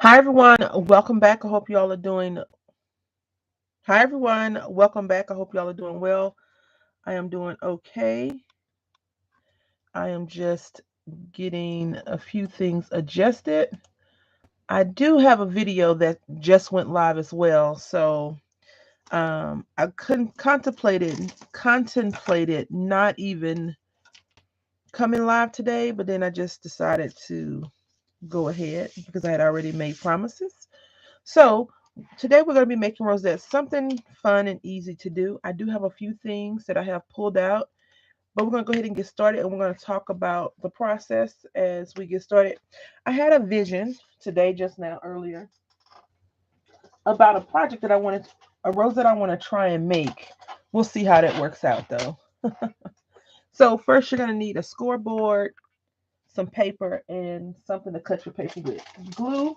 Hi everyone, welcome back. I hope y'all are doing. Hi everyone, welcome back. I hope y'all are doing well. I am doing okay. I am just getting a few things adjusted. I do have a video that just went live as well, so I couldn't contemplated not even coming live today, but then I just decided to go ahead because I had already made promises. So today we're going to be making rosettes, something fun and easy to do. I do have a few things that I have pulled out, but we're going to go ahead and get started, and we're going to talk about the process as we get started. I had a vision today, just now earlier, about a project that I wanted, a rosette I want to try and make. We'll see how that works out though. So first you're going to need a scoreboard, some paper, and something to cut your paper with. Glue,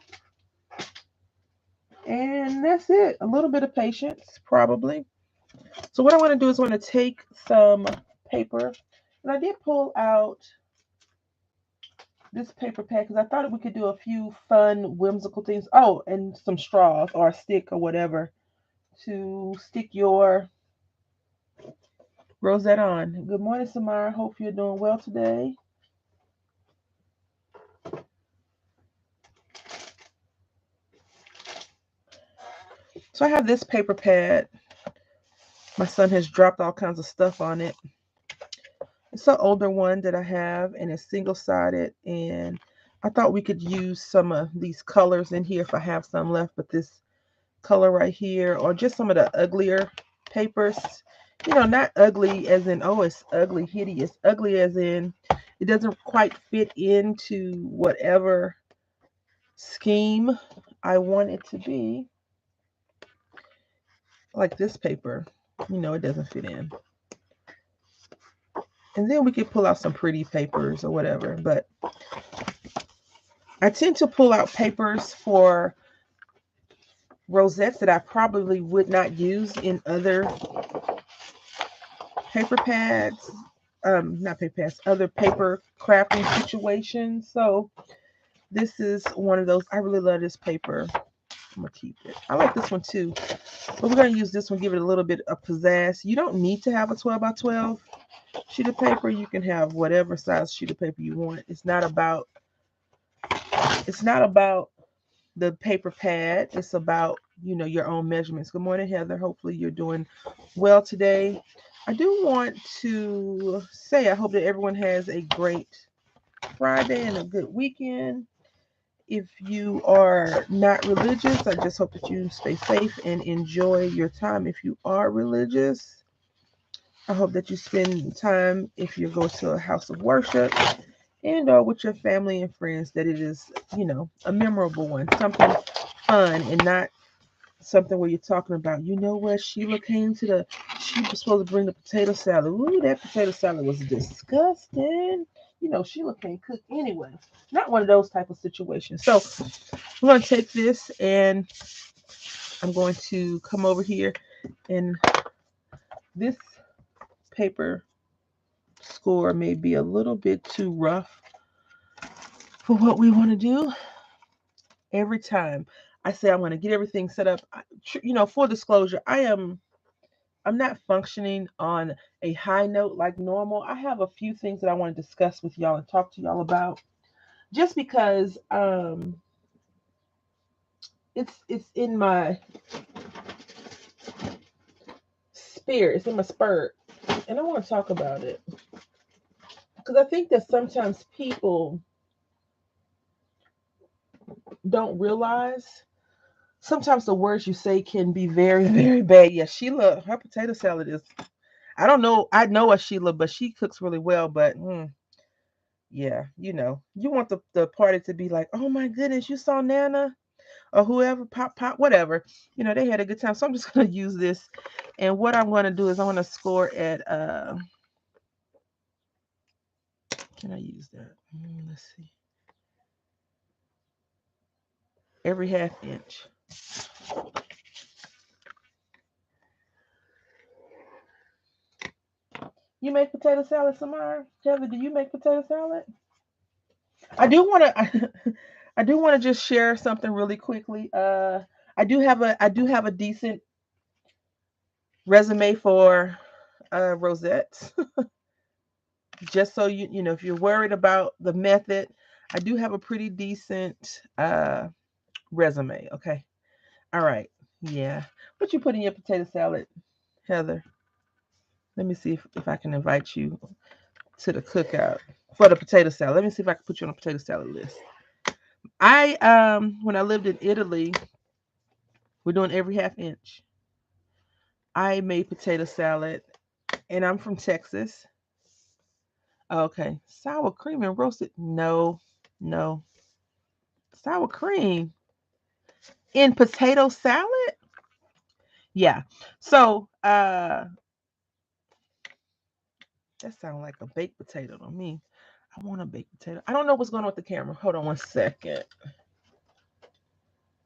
and that's it. A little bit of patience, probably. So what I want to do is I want to take some paper, and I did pull out this paper pad because I thought we could do a few fun, whimsical things. Oh, and some straws or a stick or whatever to stick your rosette on. Good morning, Samara. Hope you're doing well today. So I have this paper pad. My son has dropped all kinds of stuff on it. It's an older one that I have, and it's single-sided, and I thought we could use some of these colors in here if I have some left, but this color right here, or just some of the uglier papers. You know, not ugly as in, oh, it's ugly, hideous. Ugly as in, it doesn't quite fit into whatever scheme I want it to be. Like this paper, you know, it doesn't fit in. And then we could pull out some pretty papers or whatever. But I tend to pull out papers for rosettes that I probably would not use in other paper pads, not paper pads, other paper crafting situations. So this is one of those. I really love this paper. I'm gonna keep it. I like this one too, but we're gonna use this one. Give it a little bit of pizzazz. You don't need to have a 12 by 12 sheet of paper. You can have whatever size sheet of paper you want. It's not about. It's not about the paper pad. It's about, you know, your own measurements. Good morning, Heather. Hopefully you're doing well today. I do want to say I hope that everyone has a great Friday and a good weekend. If you are not religious, I just hope that you stay safe and enjoy your time. If you are religious, I hope that you spend time, if you go to a house of worship and or with your family and friends, that it is, you know, a memorable one, something fun and not something where you're talking about, you know what, Sheila came to the, she was supposed to bring the potato salad. Ooh, that potato salad was disgusting. You know, Sheila can't cook anyway. Not one of those type of situations. So I'm going to take this and I'm going to come over here, and this paper score may be a little bit too rough for what we want to do. Every time I say I'm going to get everything set up, you know, full disclosure, I'm not functioning on a high note like normal. I have a few things that I want to discuss with y'all and talk to y'all about, just because it's in my spirit, it's in my spirit, and I want to talk about it because I think that sometimes people don't realize. Sometimes the words you say can be very, very bad. Yeah, Sheila, her potato salad is. I don't know. I know a Sheila, but she cooks really well. But yeah, you know, you want the party to be like, oh my goodness, you saw Nana or whoever, pop, whatever. You know, they had a good time. So I'm just gonna use this, and what I'm gonna do is I'm gonna score at. Can I use that? Let's see. Every half inch. You make potato salad, Samara? Heather, do you make potato salad? I do want to. I do want to just share something really quickly. I do have a decent resume for Rosettes. Just so you know, if you're worried about the method, I do have a pretty decent resume. Okay. All right. Yeah. What you put in your potato salad, Heather? Let me see if I can invite you to the cookout for the potato salad. Let me see if I can put you on a potato salad list. I when I lived in Italy, we're doing every half inch. I made potato salad, and I'm from Texas. Okay, sour cream and roasted. No, no, sour cream in potato salad. Yeah. So that sounds like a baked potato to me. I want a baked potato. I don't know what's going on with the camera. Hold on one second.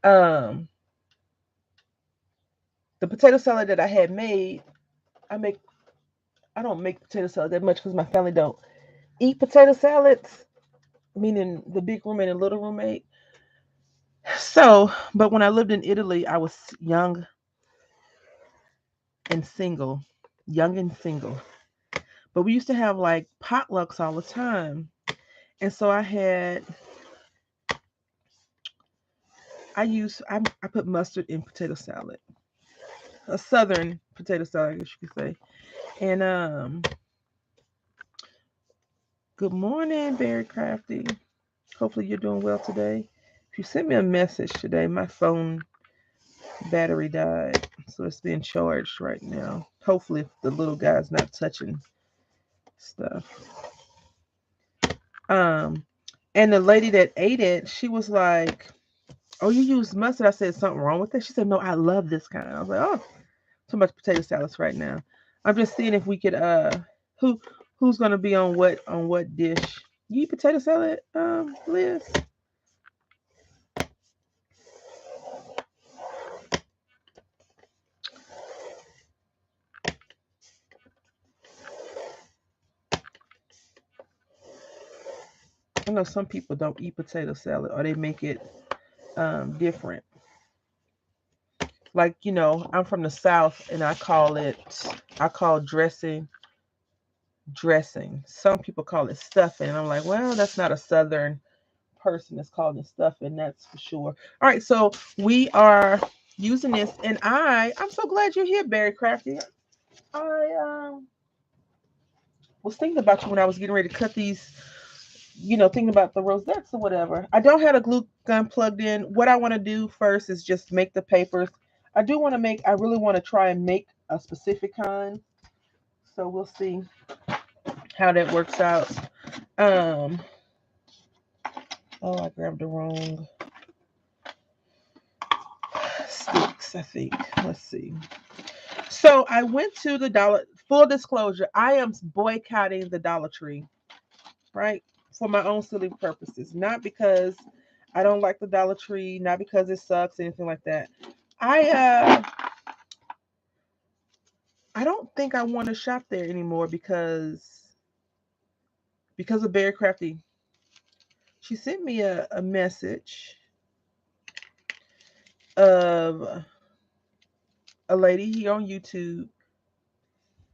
Um, the potato salad that I had made, I make. I don't make potato salad that much because my family don't eat potato salads, meaning the big roommate and little roommate. So, but when I lived in Italy, I was and single, young and single. But we used to have like potlucks all the time, and so I put mustard in potato salad, a southern potato salad, I guess you could say. And good morning, Very Crafty. Hopefully you're doing well today. If you sent me a message today, my phone battery died, so it's being charged right now. Hopefully, if the little guy's not touching stuff. Um, and the lady that ate it, she was like, "Oh, you use mustard?" I said, "Something wrong with it?" She said, "No, I love this kind." I was like, "Oh, too much potato salads right now." I'm just seeing if we could who who's gonna be on what dish. You eat potato salad, Liz? I know some people don't eat potato salad or they make it different. Like, I'm from the South and I call dressing. Some people call it stuffing. And I'm like, well, that's not a Southern person that's calling it stuffing, that's for sure. All right, so we are using this, and I'm so glad you're here, Barry Crafty. I was thinking about you when I was getting ready to cut these, thinking about the rosettes or whatever. I don't have a glue gun plugged in. What I want to do first is just make the papers. I really want to try and make a specific kind. So we'll see how that works out. Um, oh, I grabbed the wrong sticks, I think. Let's see. So I went to the Dollar. Full disclosure, I am boycotting the Dollar Tree, right? For my own silly purposes, not because I don't like the Dollar Tree, not because it sucks, anything like that. I I don't think I want to shop there anymore because of Barry Crafty. She sent me a message of a lady here on YouTube,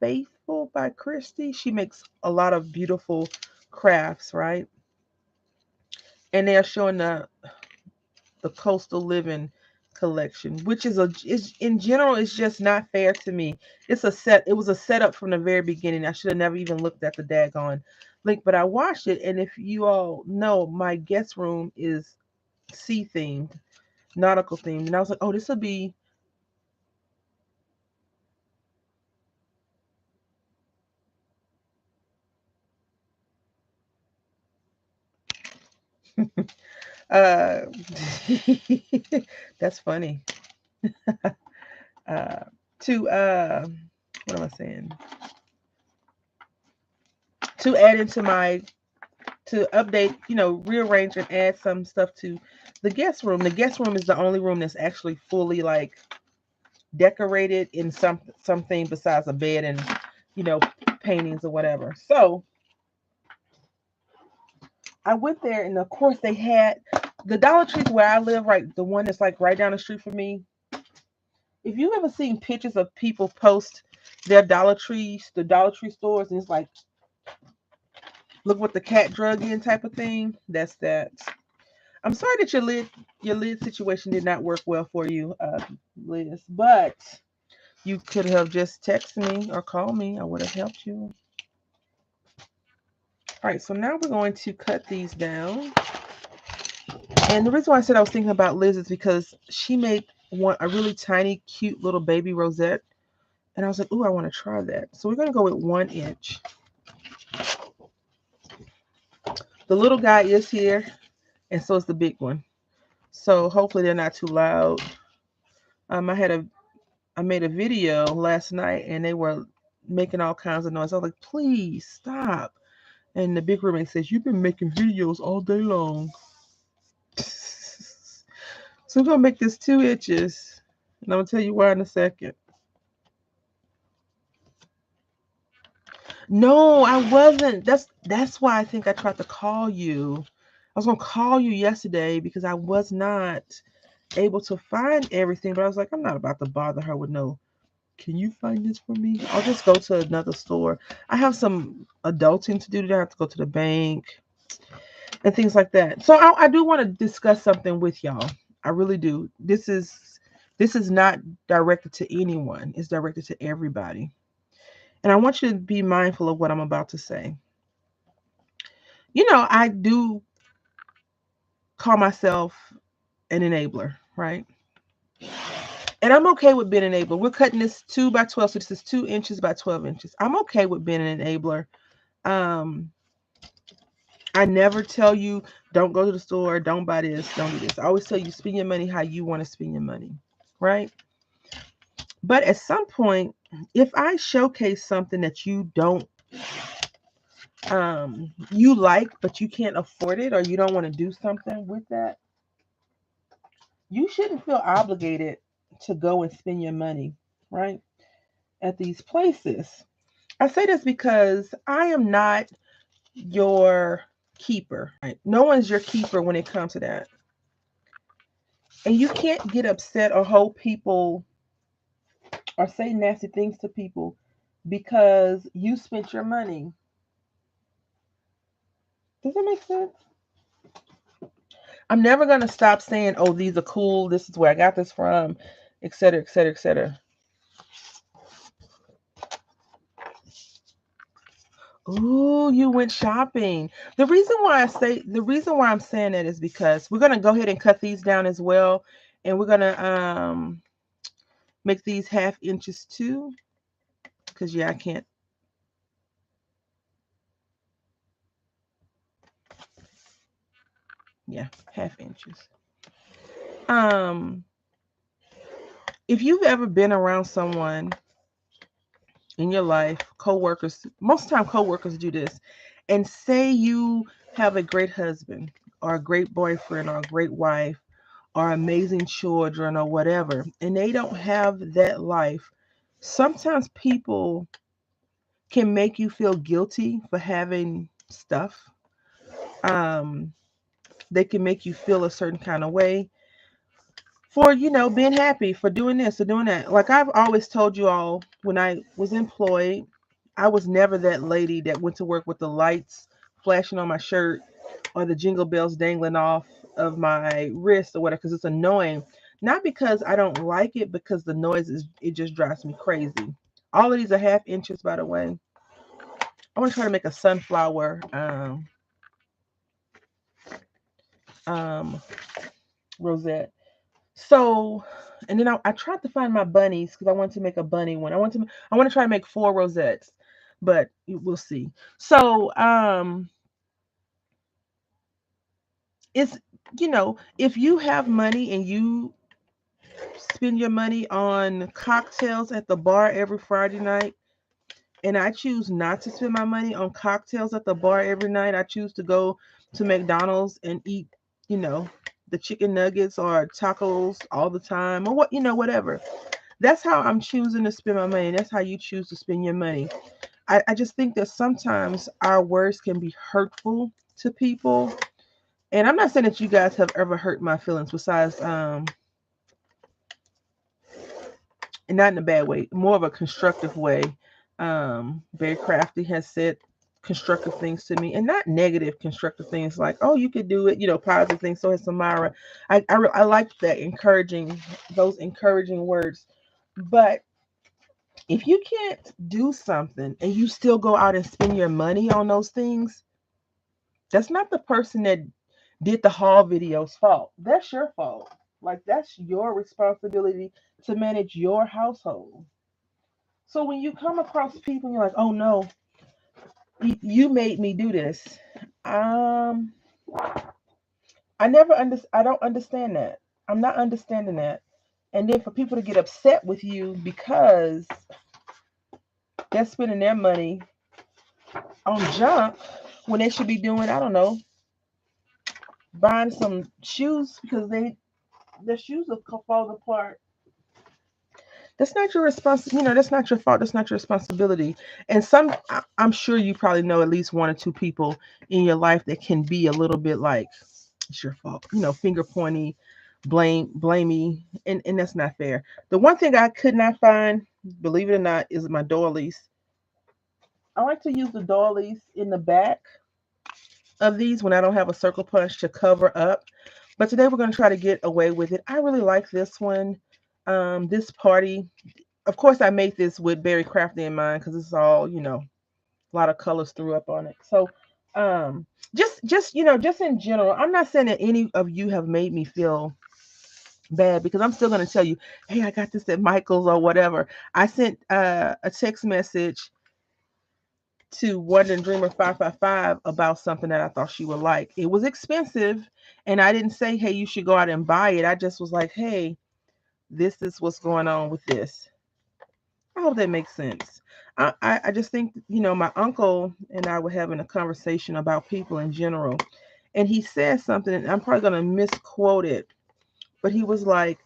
Faithful by Christy. She makes a lot of beautiful crafts, right? And they're showing the coastal living collection, which is in general is just not fair to me. It was a setup from the very beginning. I should have never even looked at the daggone link, but I watched it, and if you all know, my guest room is sea themed, nautical themed, and I was like, oh, this will be uh that's funny. uh to what am I saying? To add into my to update, rearrange and add some stuff to the guest room. The guest room is the only room that's actually fully like decorated in something besides a bed and you know paintings or whatever. So I went there, and of course they had The Dollar Tree's where I live, right? The one that's like right down the street from me. If you ever seen pictures of people post their Dollar Trees, the Dollar Tree stores, and it's like, look what the cat drug in type of thing. That's that. I'm sorry that your lid situation did not work well for you, Liz. But you could have just texted me or called me. I would have helped you. All right, so now we're going to cut these down. And the reason why I said I was thinking about Liz is because she made a really tiny, cute little baby rosette. And I was like, ooh, I want to try that. So we're going to go with 1 inch. The little guy is here, and so is the big one. So hopefully they're not too loud. I made a video last night, and they were making all kinds of noise. I was like, please stop. And the big roommate says, you've been making videos all day long. So we're going to make this 2 inches. And I'm going to tell you why in a second. No, I wasn't. That's why I think I tried to call you. I was going to call you yesterday because I was not able to find everything. But I was like, I'm not about to bother her with no, can you find this for me? I'll just go to another store. I have some adulting to do today. I have to go to the bank and things like that. So I do want to discuss something with y'all. I really do. This is not directed to anyone. It's directed to everybody. And I want you to be mindful of what I'm about to say. You know, I do call myself an enabler, right? And I'm okay with being an enabler. We're cutting this 2 by 12, so this is 2 inches by 12 inches. I'm okay with being an enabler. I never tell you, don't go to the store, don't buy this, don't do this. I always tell you, spend your money how you want to spend your money, right? But at some point, if I showcase something that you don't, you like, but you can't afford it, or you don't want to do something with that, you shouldn't feel obligated to go and spend your money, right, at these places. I say this because I am not your keeper, right? No one's your keeper when it comes to that. And you can't get upset or hold people or say nasty things to people because you spent your money. Does that make sense? I'm never going to stop saying, oh, these are cool. This is where I got this from, etc., etc., etc. Ooh, you went shopping. The reason why I'm saying that is because we're gonna go ahead and cut these down as well, and we're gonna make these 1/2 inches too. Cause yeah, I can't. Yeah, 1/2 inches. Um, if you've ever been around someone in your life, coworkers, most of the time coworkers do this, and say you have a great husband or a great boyfriend or a great wife or amazing children or whatever, and they don't have that life, sometimes people can make you feel guilty for having stuff. Um, they can make you feel a certain kind of way for, being happy, for doing this or doing that. Like I've always told you all, when I was employed, I was never that lady that went to work with the lights flashing on my shirt or the jingle bells dangling off of my wrist or whatever, because it's annoying. Not because I don't like it, because the noise it just drives me crazy. All of these are 1/2 inches, by the way. I want to try to make a sunflower um, rosette. So, and then I tried to find my bunnies because I wanted to make a bunny one. I want to try to make 4 rosettes, but we'll see. So, it's, if you have money and you spend your money on cocktails at the bar every Friday night, and I choose not to spend my money on cocktails at the bar every night. I choose to go to McDonald's and eat, you know, the chicken nuggets or tacos all the time, or whatever. That's how I'm choosing to spend my money. That's how you choose to spend your money. I just think that sometimes our words can be hurtful to people. And I'm not saying that you guys have ever hurt my feelings besides and not in a bad way, more of a constructive way. Very Crafty has said constructive things to me, and not negative constructive things like, "Oh, you could do it," positive things. So has Samara. I like that encouraging, those encouraging words. But if you can't do something and you still go out and spend your money on those things, that's not the person that did the haul video's fault. That's your fault. Like, that's your responsibility to manage your household. So when you come across people and you're like, "Oh no, you made me do this," um, I don't understand that. I'm not understanding that. And then for people to get upset with you because they're spending their money on junk when they should be doing, I don't know, buying some shoes because their shoes will fall apart. That's not your that's not your fault. That's not your responsibility. And I'm sure you probably know at least one or two people in your life that can be a little bit like, it's your fault, finger pointy, blamey, and that's not fair. The one thing I could not find, believe it or not, is my doilies. I like to use the doilies in the back of these when I don't have a circle punch to cover up. But today we're going to try to get away with it. I really like this one. This party, of course, I made this with Berry Crafty in mind because it's all, a lot of colors threw up on it. So, um, just in general, I'm not saying that any of you have made me feel bad because I'm still going to tell you, hey, I got this at Michael's or whatever. I sent a text message to Wonder Dreamer 555 about something that I thought she would like. It was expensive, and I didn't say, hey, you should go out and buy it. I just was like, hey, this is what's going on with this. I hope that makes sense. I just think, my uncle and I were having a conversation about people in general, and he said something, and I'm probably going to misquote it, but he was like,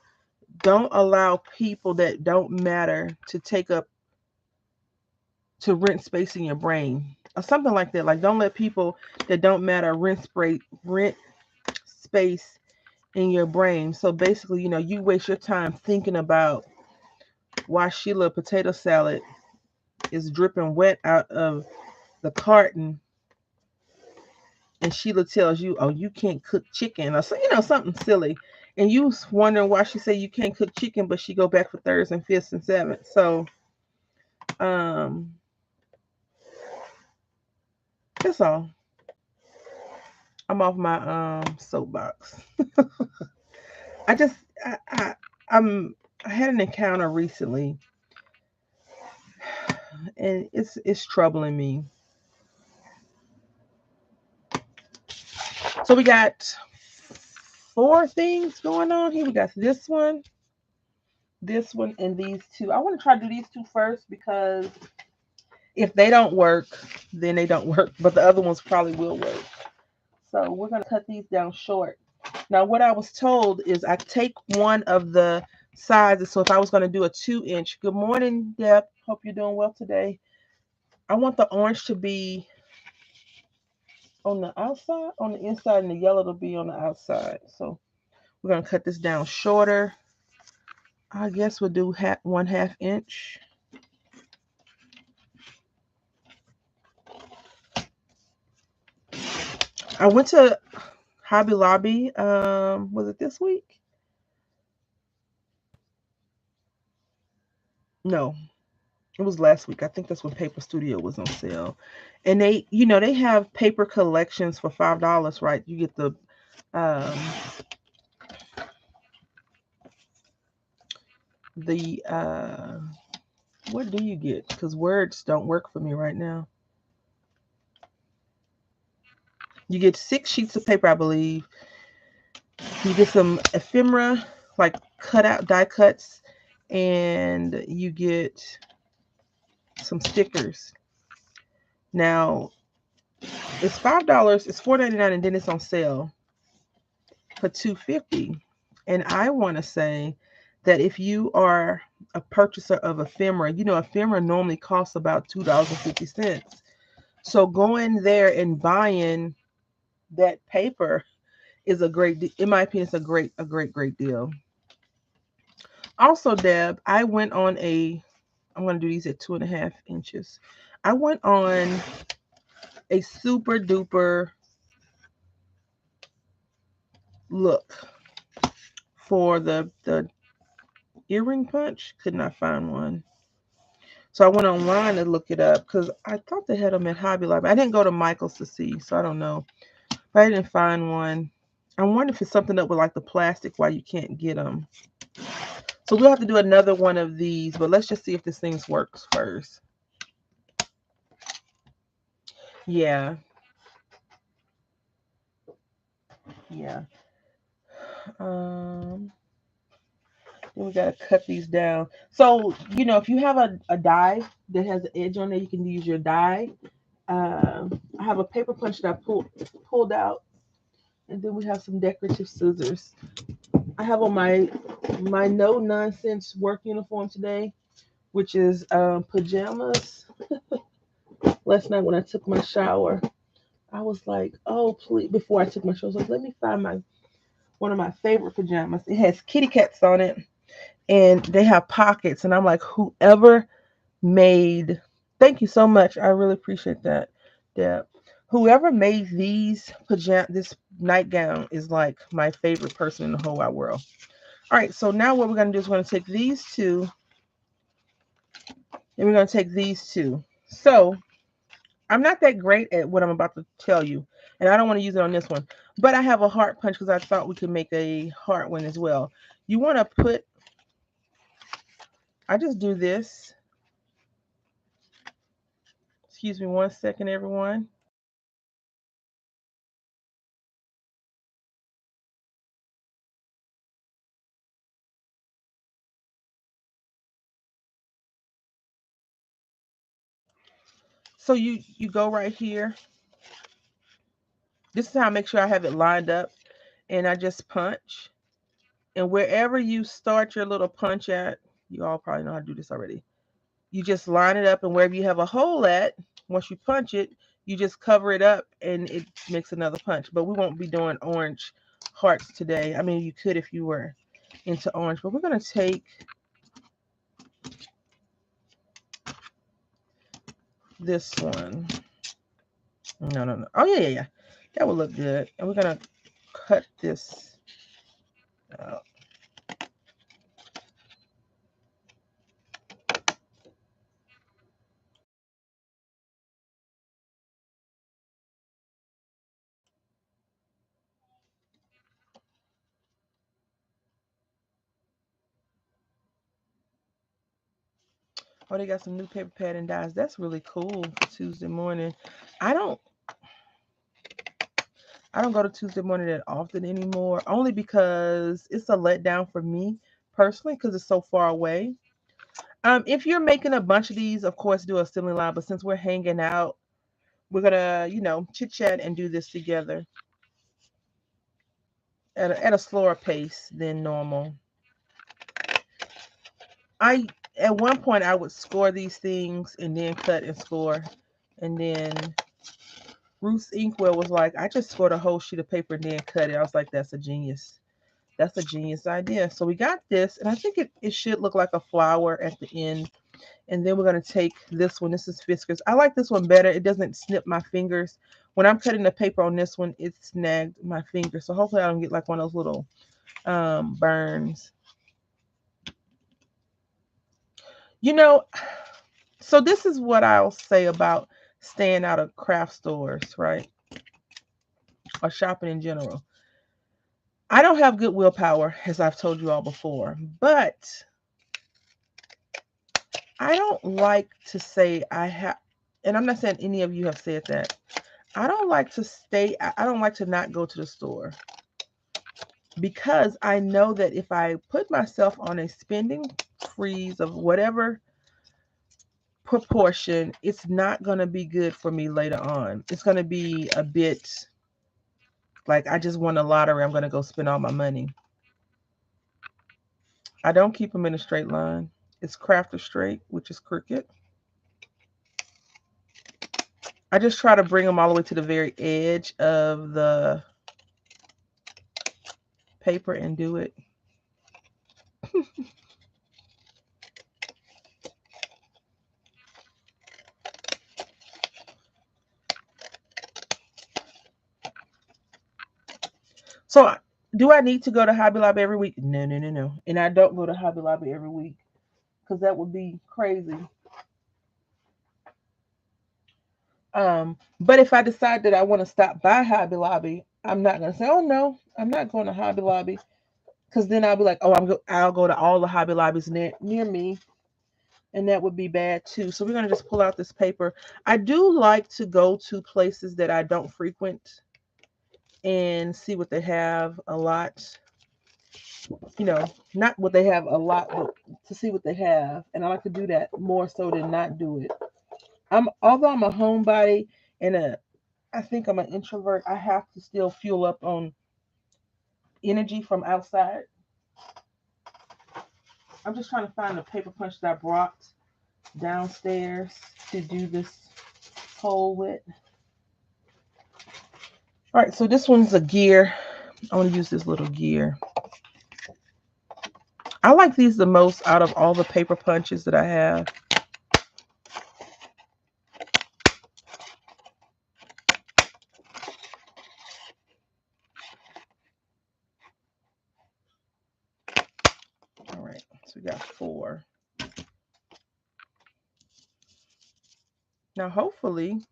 don't allow people that don't matter to rent space in your brain or something like that. Like, don't let people that don't matter rent space in your brain. So basically, you waste your time thinking about why Sheila potato salad is dripping wet out of the carton, and Sheila tells you, "Oh, you can't cook chicken," or so, something silly, and you was wondering why she said you can't cook chicken, but she go back for thirds and fifths and sevenths. So, um, that's all. I'm off my soapbox. I just I'm I had an encounter recently, and it's troubling me. So we got four things going on here. We got this one, and these two. I want to try to do these two first because if they don't work, then they don't work. But the other ones probably will work. So we're gonna cut these down short. Now, what I was told is I take one of the sizes. So if I was gonna do a 2 inch, good morning, Deb. Hope you're doing well today. I want the orange to be on the outside, on the inside, and the yellow to be on the outside. So we're gonna cut this down shorter. I guess we'll do 1/2 inch. I went to Hobby Lobby. Was it this week? No, it was last week. I think that's when Paper Studio was on sale, and they have paper collections for $5. Right? You get um, the what do you get? Because words don't work for me right now. You get 6 sheets of paper, I believe. You get some ephemera, like cut out die cuts, and you get some stickers. Now it's $5. It's $4.99, and then it's on sale for $2.50. And I want to say that if you are a purchaser of ephemera, ephemera normally costs about $2.50. So going there and buying that paper is a great, in my opinion, it's a great deal. Also, Deb, I went on I'm going to do these at 2.5 inches. I went on a super duper look for the earring punch. Could not find one. So I went online to look it up because I thought they had them at Hobby Lobby. I didn't go to Michael's to see, so I don't know. But I didn't find one. I wonder if it's something up with like the plastic why you can't get them. So we'll have to do another one of these, but let's just see if this thing works first. Yeah, yeah. Um, then we gotta cut these down. So if you have a die that has an edge on there, you can use your die. I have a paper punch that I pulled out, and then we have some decorative scissors. I have on my no nonsense work uniform today, which is pajamas. Last night when I took my shower, I was like, oh please! Before I took my shower, I was like, let me find my one of my favorite pajamas. It has kitty cats on it, and they have pockets. And I'm like, whoever made, thank you so much. I really appreciate that, Deb. Whoever made this nightgown is like my favorite person in the whole wide world. All right, so now what we're going to do is we're going to take these two, and we're going to take these two. So I'm not that great at what I'm about to tell you, and I don't want to use it on this one, but I have a heart punch because I thought we could make a heart one as well. You want to I just do this. Excuse me 1 second, everyone. So you go right here. This is how I make sure I have it lined up, and I just punch. And wherever you start your little punch at, you all probably know how to do this already. You just line it up, and wherever you have a hole at, once you punch it, you just cover it up, and it makes another punch. But we won't be doing orange hearts today. I mean, you could if you were into orange, but we're gonna take this one. No, no, no. Oh yeah, yeah, yeah. That would look good. And we're gonna cut this out. Oh, they got some new paper pad and dies. That's really cool for Tuesday morning. I don't I don't go to Tuesday morning that often anymore, only because it's a letdown for me personally because it's so far away. If you're making a bunch of these, of course, do a assembly line. But since we're hanging out, we're gonna, chit chat and do this together at a slower pace than normal. I At one point I would score these things and then cut and score, and then Ruth's Inkwell was like, I just scored a whole sheet of paper and then cut it. I was like, that's a genius. That's a genius idea. So we got this, and I think it should look like a flower at the end. And then we're going to take this one. This is Fiskars. I like this one better. It doesn't snip my fingers. When I'm cutting the paper on this one, it snagged my finger. So hopefully I don't get like one of those little burns. You know, so this is what I'll say about staying out of craft stores, right? Or shopping in general. I don't have good willpower, as I've told you all before, but I don't like to say I have, and I'm not saying any of you have said that. I don't like to I don't like to not go to the store because I know that if I put myself on a spending freeze of whatever proportion, it's not going to be good for me later on. It's going to be a bit like I just won the lottery. I'm going to go spend all my money. I don't keep them in a straight line. It's crafter straight, which is crooked. I just try to bring them all the way to the very edge of the paper and do it. So do I need to go to Hobby Lobby every week? No, no, no, no. And I don't go to Hobby Lobby every week because that would be crazy. But if I decide that I want to stop by Hobby Lobby, I'm not gonna say, "Oh no, I'm not going to Hobby Lobby," because then I'll be like, "Oh, I'll go to all the Hobby Lobbies near me," and that would be bad too. So we're gonna just pull out this paper. I do like to go to places that I don't frequent and see what they have a lot. Not what they have a lot, but to see what they have. And I like to do that more so than not do it. Although I'm a homebody and I think I'm an introvert, I have to still fuel up on energy from outside. I'm just trying to find the paper punch that I brought downstairs to do this hole with. All right, so this one's a gear. I want to use this little gear. I like these the most out of all the paper punches that I have. All right, so we got 4. Now, hopefully,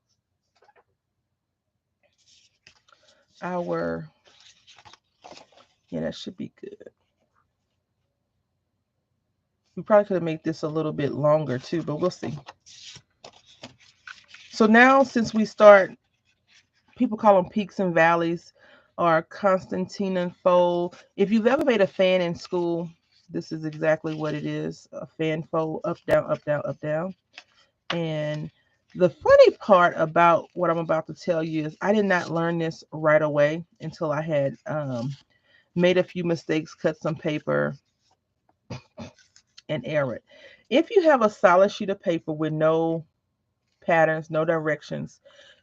that should be good. We probably could have made this a little bit longer too, but we'll see. So now, since we start, people call them peaks and valleys or Constantinan fold. If you've ever made a fan in school, this is exactly what it is. A fan fold, up, down, up, down, up, down. And the funny part about what I'm about to tell you is I did not learn this right away until I had made a few mistakes, cut some paper, and air it. If you have a solid sheet of paper with no patterns, no directions,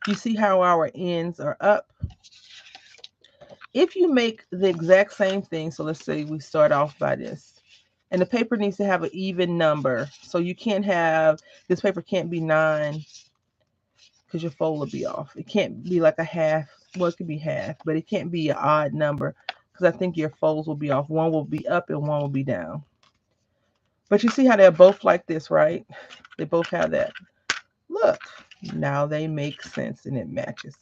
you see how our ends are up. If you make the exact same thing, so let's say we start off by this, and the paper needs to have an even number. So you can't have, this paper can't be 9 because your fold will be off. It can't be like a half. Well, it could be half, but it can't be an odd number because I think your folds will be off. One will be up and one will be down. But you see how they're both like this, right? They both have that. Look, now they make sense and it matches.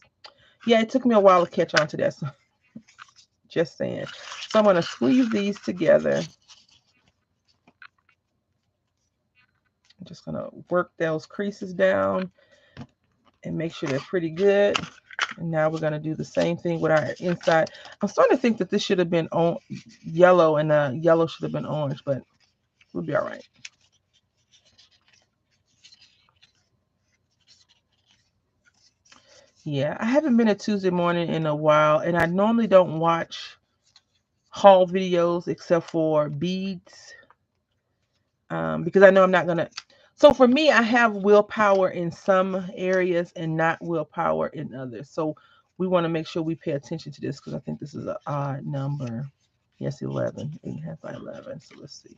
Yeah, it took me a while to catch on to that. So just saying. So I'm going to squeeze these together. I'm just going to work those creases down and make sure they're pretty good. And now we're going to do the same thing with our inside. I'm starting to think that this should have been on yellow and the yellow should have been orange, but we'll be all right. Yeah, I haven't been a Tuesday morning in a while, and I normally don't watch haul videos except for beads because I know I'm not going to. So for me, I have willpower in some areas and not willpower in others. So we want to make sure we pay attention to this because I think this is an odd number. Yes, 11. 8.5 by 11. So let's see.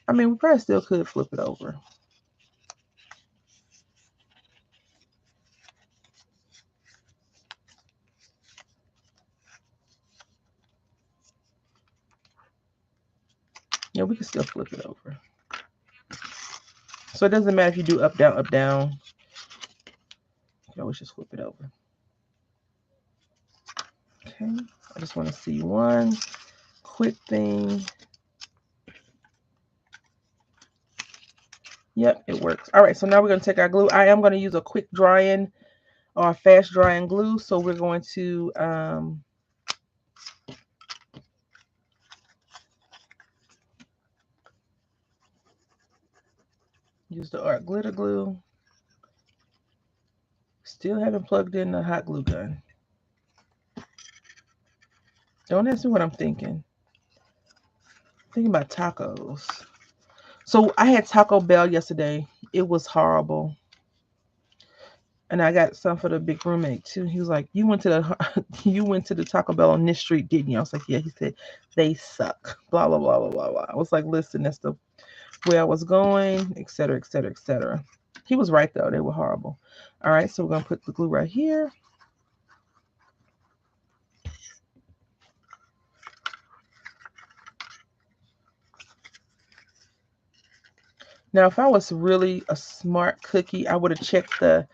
I mean, we probably still could flip it over. Yeah, we can still flip it over. So it doesn't matter if you do up, down, up, down. You can always just flip it over. Okay, I just want to see one quick thing. Yep, it works. All right, so now we're going to take our glue. I am going to use a quick drying or fast drying glue. So we're going to use the art glitter glue. Still haven't plugged in the hot glue gun. Don't ask me what I'm thinking. Thinking about tacos. So I had Taco Bell yesterday. It was horrible. And I got some for the big roommate too. He was like, "You went to the you went to the Taco Bell on this street, didn't you?" I was like, "Yeah." He said, "They suck." Blah blah blah blah blah blah. I was like, "Listen, that's the way I was going, etc. etc. etc." He was right though. They were horrible. All right, so we're gonna put the glue right here. Now, if I was really a smart cookie, I would have checked the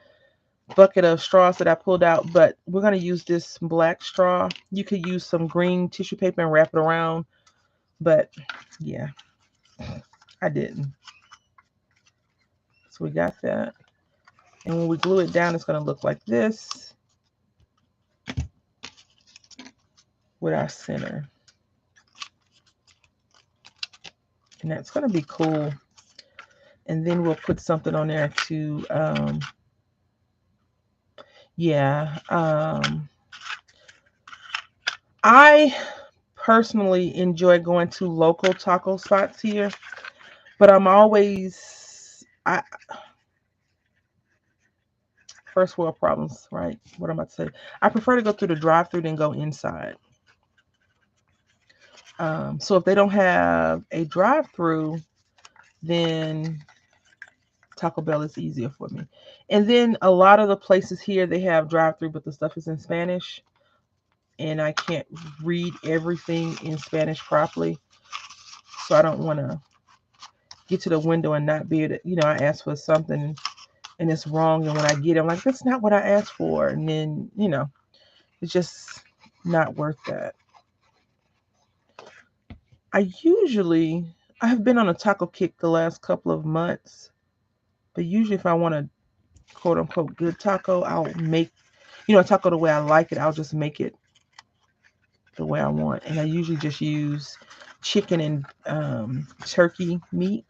bucket of straws that I pulled out, but we're going to use this black straw. You could use some green tissue paper and wrap it around, but yeah, I didn't. So we got that. And when we glue it down, it's going to look like this with our center. And that's going to be cool. And then we'll put something on there to, I personally enjoy going to local taco spots here, but I'm always, first world problems, right? What I'm about to say. I prefer to go through the drive-through than go inside. So if they don't have a drive-through, then Taco Bell is easier for me. And then a lot of the places here, they have drive-through, but the stuff is in Spanish. And I can't read everything in Spanish properly. So I don't want to get to the window and not be able to, I ask for something and it's wrong. And when I get it, I'm like, that's not what I asked for. And then, it's just not worth that. I have been on a taco kick the last couple of months, but usually if I want a quote unquote good taco, I'll make, a taco the way I like it. I'll just make it the way I want. And I usually just use chicken and turkey meat.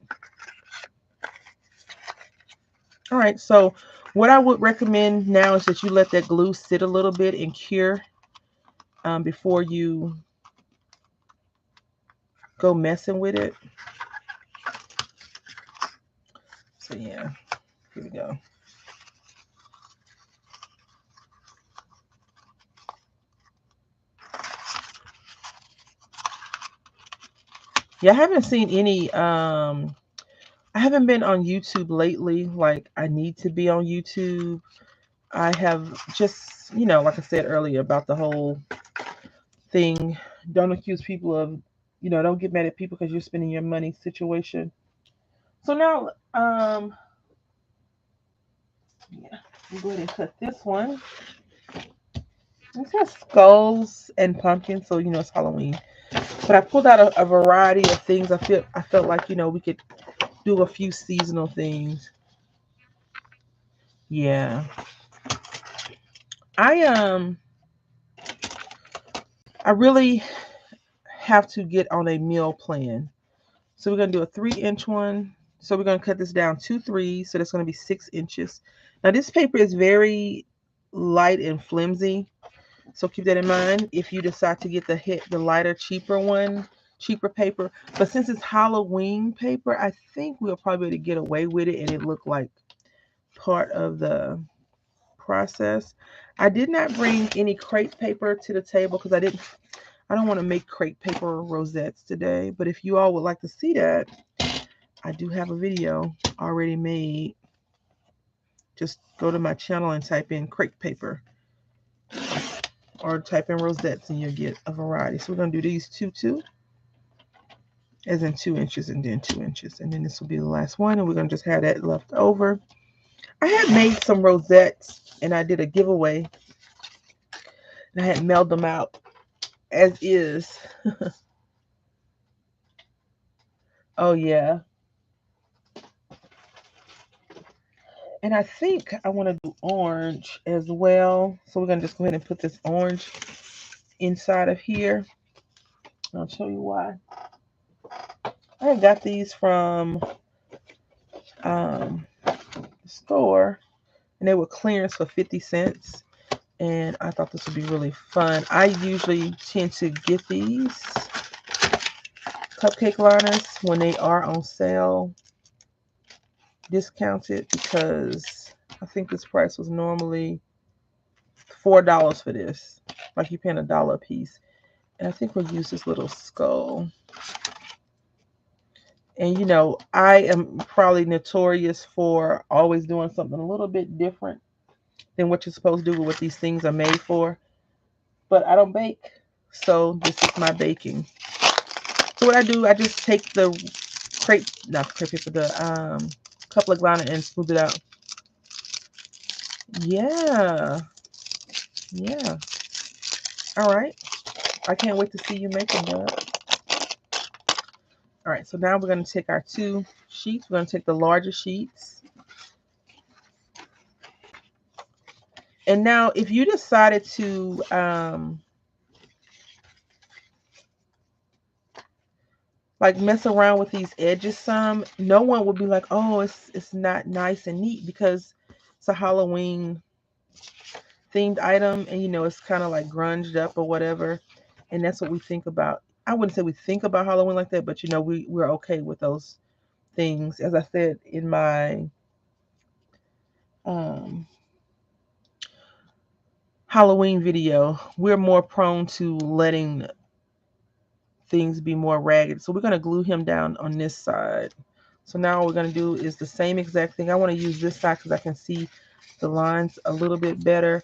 All right, so what I would recommend now is that you let that glue sit a little bit and cure before you go messing with it. So yeah, here we go. Yeah, I haven't seen any I haven't been on YouTube lately. Like I need to be on YouTube. I have just, like I said earlier about the whole thing. Don't accuse people of, don't get mad at people because you're spending your money situation. So now, yeah, I'm going to cut this one. It says skulls and pumpkins, so it's Halloween. But I pulled out a variety of things. I felt like we could do a few seasonal things. Yeah, I I really have to get on a meal plan. So we're gonna do a 3-inch one. So we're gonna cut this down 2 3s. So that's gonna be 6 inches. Now this paper is very light and flimsy. So keep that in mind if you decide to get the lighter, cheaper paper. But since it's Halloween paper, I think we'll probably be able to get away with it and it look like part of the process. I did not bring any crepe paper to the table because I don't want to make crepe paper rosettes today. But if you all would like to see that, I do have a video already made. Just go to my channel and type in crepe paper or type in rosettes and you'll get a variety. So we're going to do these two, as in 2 inches and then 2 inches. And then this will be the last one. And we're going to just have that left over. I had made some rosettes and I did a giveaway. And I had mailed them out as is. Oh, yeah. And I think I want to do orange as well. So we're going to just go ahead and put this orange inside of here. I'll show you why. I got these from the store. And they were clearance for 50 cents. And I thought this would be really fun. I usually tend to get these cupcake liners when they are on sale, discounted, because I think this price was normally $4 for this. Like you're paying $1 a piece. And I think we'll use this little skull. And you know, I am probably notorious for always doing something a little bit different than what you're supposed to do with what these things are made for. But I don't bake. So this is my baking. So what I do, I just take the not crepe paper, the couple of glana and smooth it out. Yeah. Yeah. All right. I can't wait to see you make them, bud. All right. So now we're going to take our 2 sheets. We're going to take the larger sheets. And now if you decided to like mess around with these edges some, no one would be like, oh, it's not nice and neat because it's a Halloween themed item and you know it's kind of like grunged up or whatever. And that's what we think about. I wouldn't say we think about Halloween like that, but you know, we're okay with those things. As I said in my Halloween video, we're more prone to letting things be more ragged. So we're going to glue him down on this side. So now what we're going to do is the same exact thing. I want to use this side because I can see the lines a little bit better,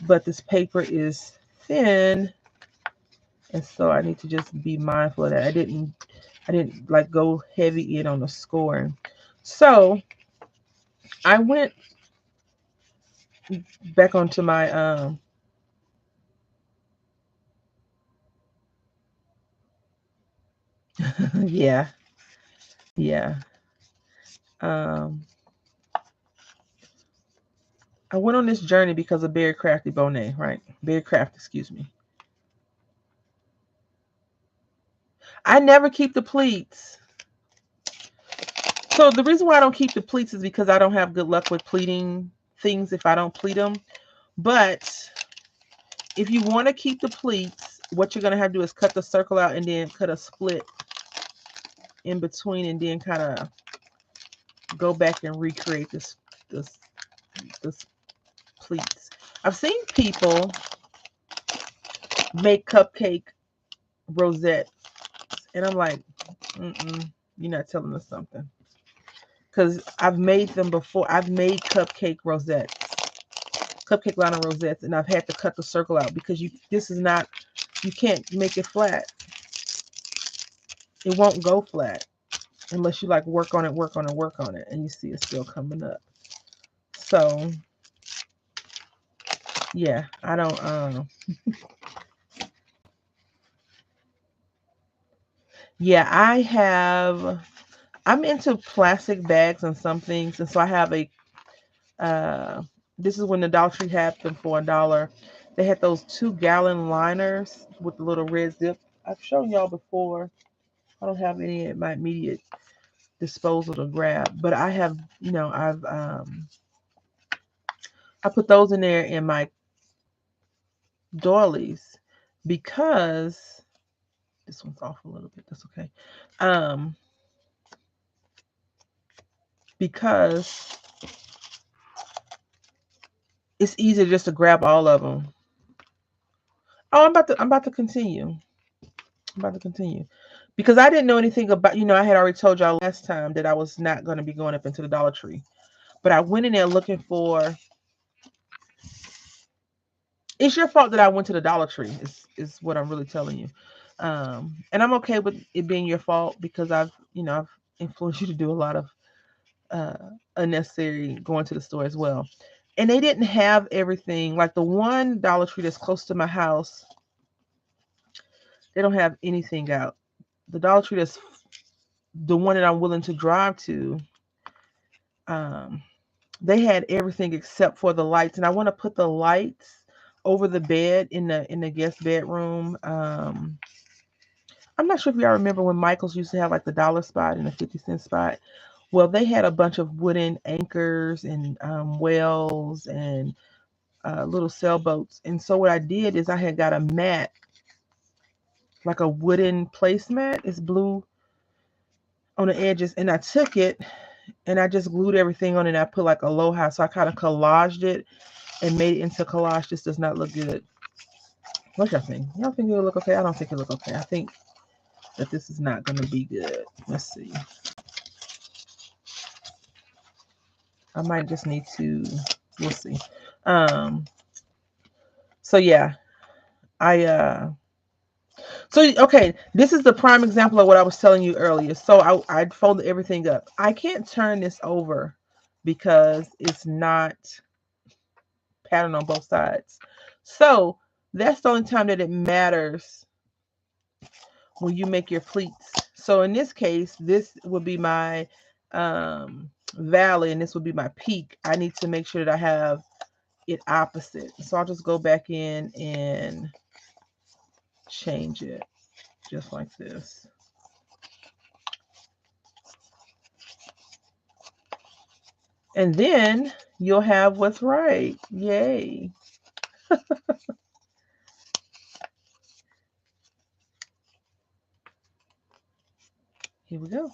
but this paper is thin, and so I need to just be mindful of that. I didn't like go heavy in on the scoring. So I went back onto my yeah, yeah. Um I went on this journey because of Berry Crafty Bonet, right? Berry Craft, excuse me. I never keep the pleats. So the reason why I don't keep the pleats is because I don't have good luck with pleating things if I don't pleat them. But if you want to keep the pleats, what you're going to have to do is cut the circle out and then cut a split in between and then kind of go back and recreate this pleats. I've seen people make cupcake rosettes, and I'm like, you're not telling us something. Because I've made them before. I've made cupcake rosettes, cupcake liner rosettes, and I've had to cut the circle out because you can't make it flat. It won't go flat unless you like work on it, and you see it's still coming up. So yeah, I don't yeah, I'm into plastic bags and some things, and so I have a this is when the Dollar Tree had them for $1. They had those 2-gallon liners with the little red zip. I've shown y'all before. I don't have any at my immediate disposal to grab, but I have, you know, I put those in there in my doilies because this one's off a little bit. That's okay. Because it's easier just to grab all of them. Oh, I'm about to continue. I'm about to continue. Because I didn't know anything about, you know, I had already told y'all last time that I was not going to be going up into the Dollar Tree. But I went in there looking for, it's your fault that I went to the Dollar Tree, is what I'm really telling you. And I'm okay with it being your fault because I've influenced you to do a lot of unnecessary going to the store as well. And they didn't have everything. Like the one Dollar Tree that's close to my house, they don't have anything out. The Dollar Tree that's the one that I'm willing to drive to, they had everything except for the lights. And I want to put the lights over the bed in the guest bedroom. I'm not sure if y'all remember when Michael's used to have like the dollar spot and the 50-cent spot. Well, they had a bunch of wooden anchors and wells and little sailboats. And so what I did is I had got a mat, like a wooden placemat. It's blue on the edges, and I took it and I just glued everything on it. And I put like aloha, so I kind of collaged it and made it into collage. This does not look good. What y'all think? Y'all think it'll look okay? I don't think it'll look okay. I think that this is not going to be good. Let's see. I might just need to. We'll see. Um. So yeah, So okay, this is the prime example of what I was telling you earlier. So I folded everything up. I can't turn this over because it's not patterned on both sides. So that's the only time that it matters when you make your pleats. So in this case, this would be my valley and this would be my peak. I need to make sure that I have it opposite. So I'll just go back in and change it just like this. And then you'll have what's right. Yay. Here we go.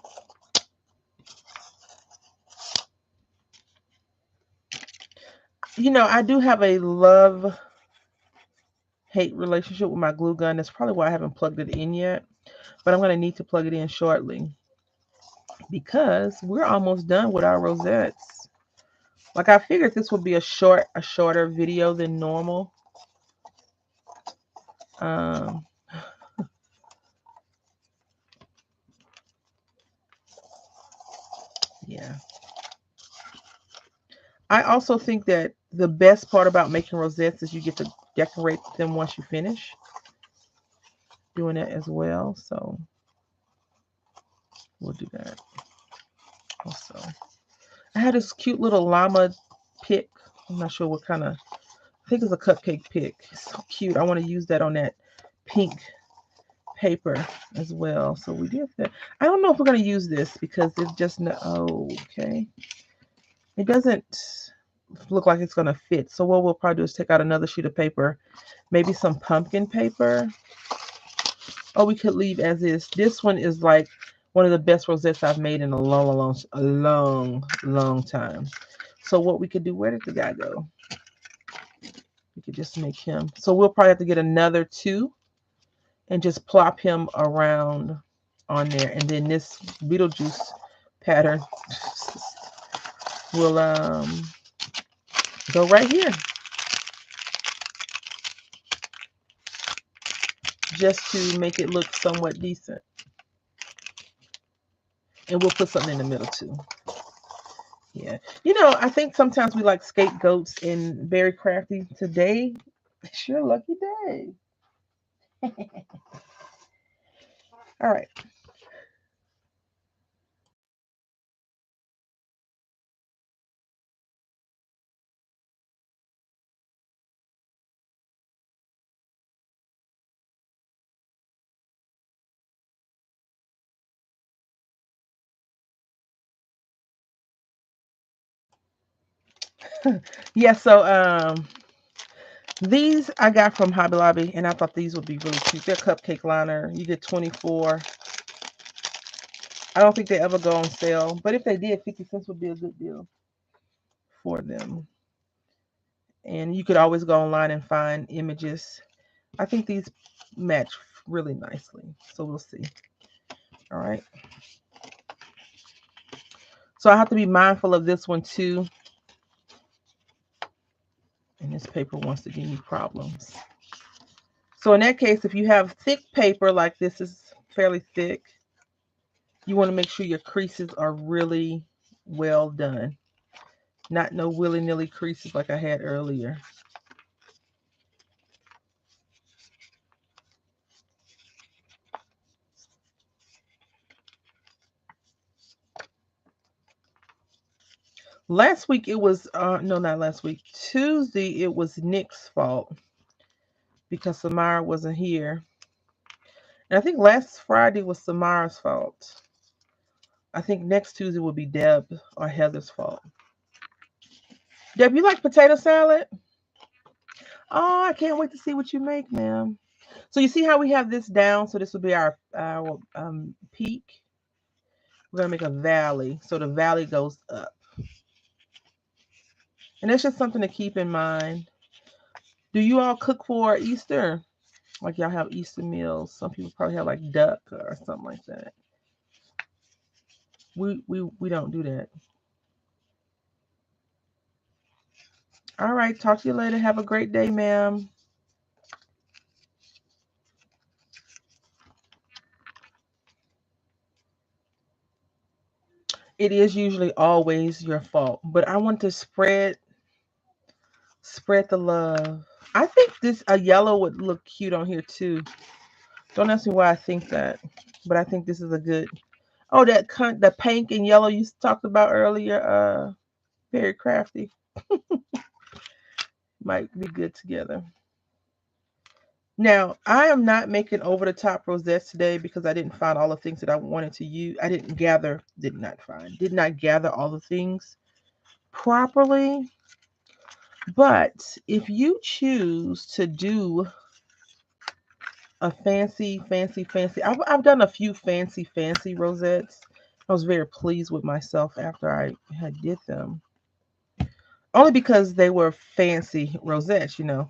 You know, I do have a love-hate relationship with my glue gun. That's probably why I haven't plugged it in yet. But I'm going to need to plug it in shortly because we're almost done with our rosettes. Like I figured this would be a shorter video than normal. Um, yeah. I also think that the best part about making rosettes is you get to decorate them once you finish doing it as well. So we'll do that also. I had this cute little llama pick. I'm not sure what kind of, I think it's a cupcake pick. It's so cute. I want to use that on that pink paper as well. So we did that. I don't know if we're going to use this because it just, oh, okay. It doesn't look like it's going to fit. So what we'll probably do is take out another sheet of paper, maybe some pumpkin paper. Or we could leave as is. This one is like one of the best rosettes I've made in a long time. So what we could do, where did the guy go? We could just make him. So we'll probably have to get another two and just plop him around on there. And then this Beetlejuice pattern will go right here. Just to make it look somewhat decent. And we'll put something in the middle too. Yeah. You know, I think sometimes we like scapegoats and very crafty. Today, it's your lucky day. All right. Yeah, so these I got from Hobby Lobby and I thought these would be really cute. They're cupcake liner. You get 24. I don't think they ever go on sale, but if they did, 50 cents would be a good deal for them. And you could always go online and find images. I think these match really nicely. So we'll see. All right. So I have to be mindful of this one too. And this paper wants to give me problems. So in that case, if you have thick paper, like this is fairly thick, you want to make sure your creases are really well done. Not no willy-nilly creases like I had earlier. Last week it was, no, not last week. Tuesday it was Nick's fault because Samara wasn't here. And I think last Friday was Samara's fault. I think next Tuesday will be Deb or Heather's fault. Deb, you like potato salad? Oh, I can't wait to see what you make, ma'am. So you see how we have this down? So this will be our peak. We're going to make a valley. So the valley goes up. And that's just something to keep in mind. Do you all cook for Easter? Like y'all have Easter meals. Some people probably have like duck or something like that. We don't do that. All right. Talk to you later. Have a great day, ma'am. It is usually always your fault, but I want to spread the love. I think this a yellow would look cute on here too. Don't ask me why I think that, but I think this is a good. Oh, the pink and yellow you talked about earlier, very crafty, might be good together. Now, I am not making over the top rosettes today because I didn't find all the things that I wanted to use. I did not gather all the things properly. But if you choose to do a I've done a few fancy rosettes. I was very pleased with myself after I had did them. Only because they were fancy rosettes, you know.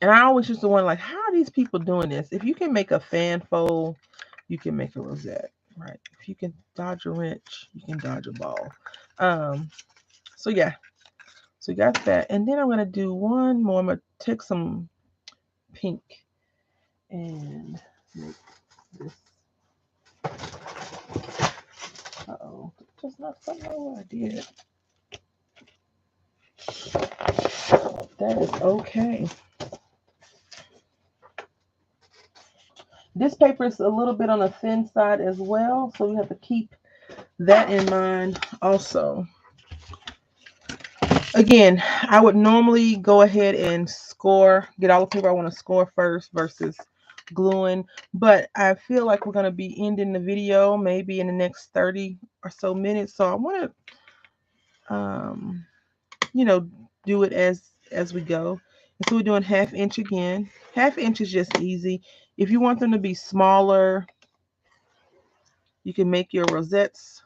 And I always used to wonder, like, how are these people doing this? If you can make a fan fold, you can make a rosette, right? If you can dodge a wrench, you can dodge a ball. Um, so yeah, so you got that. And then I'm gonna do one more. I'm gonna take some pink and make this. Uh-oh, that's not something I did. That is okay. This paper is a little bit on the thin side as well, so we have to keep that in mind also. Again, I would normally go ahead and score, get all the paper I want to score first versus gluing, but I feel like we're going to be ending the video maybe in the next 30 or so minutes, so I want to you know, do it as we go. And so we're doing 1/2 inch again. 1/2 inch is just easy. If you want them to be smaller, you can make your rosettes,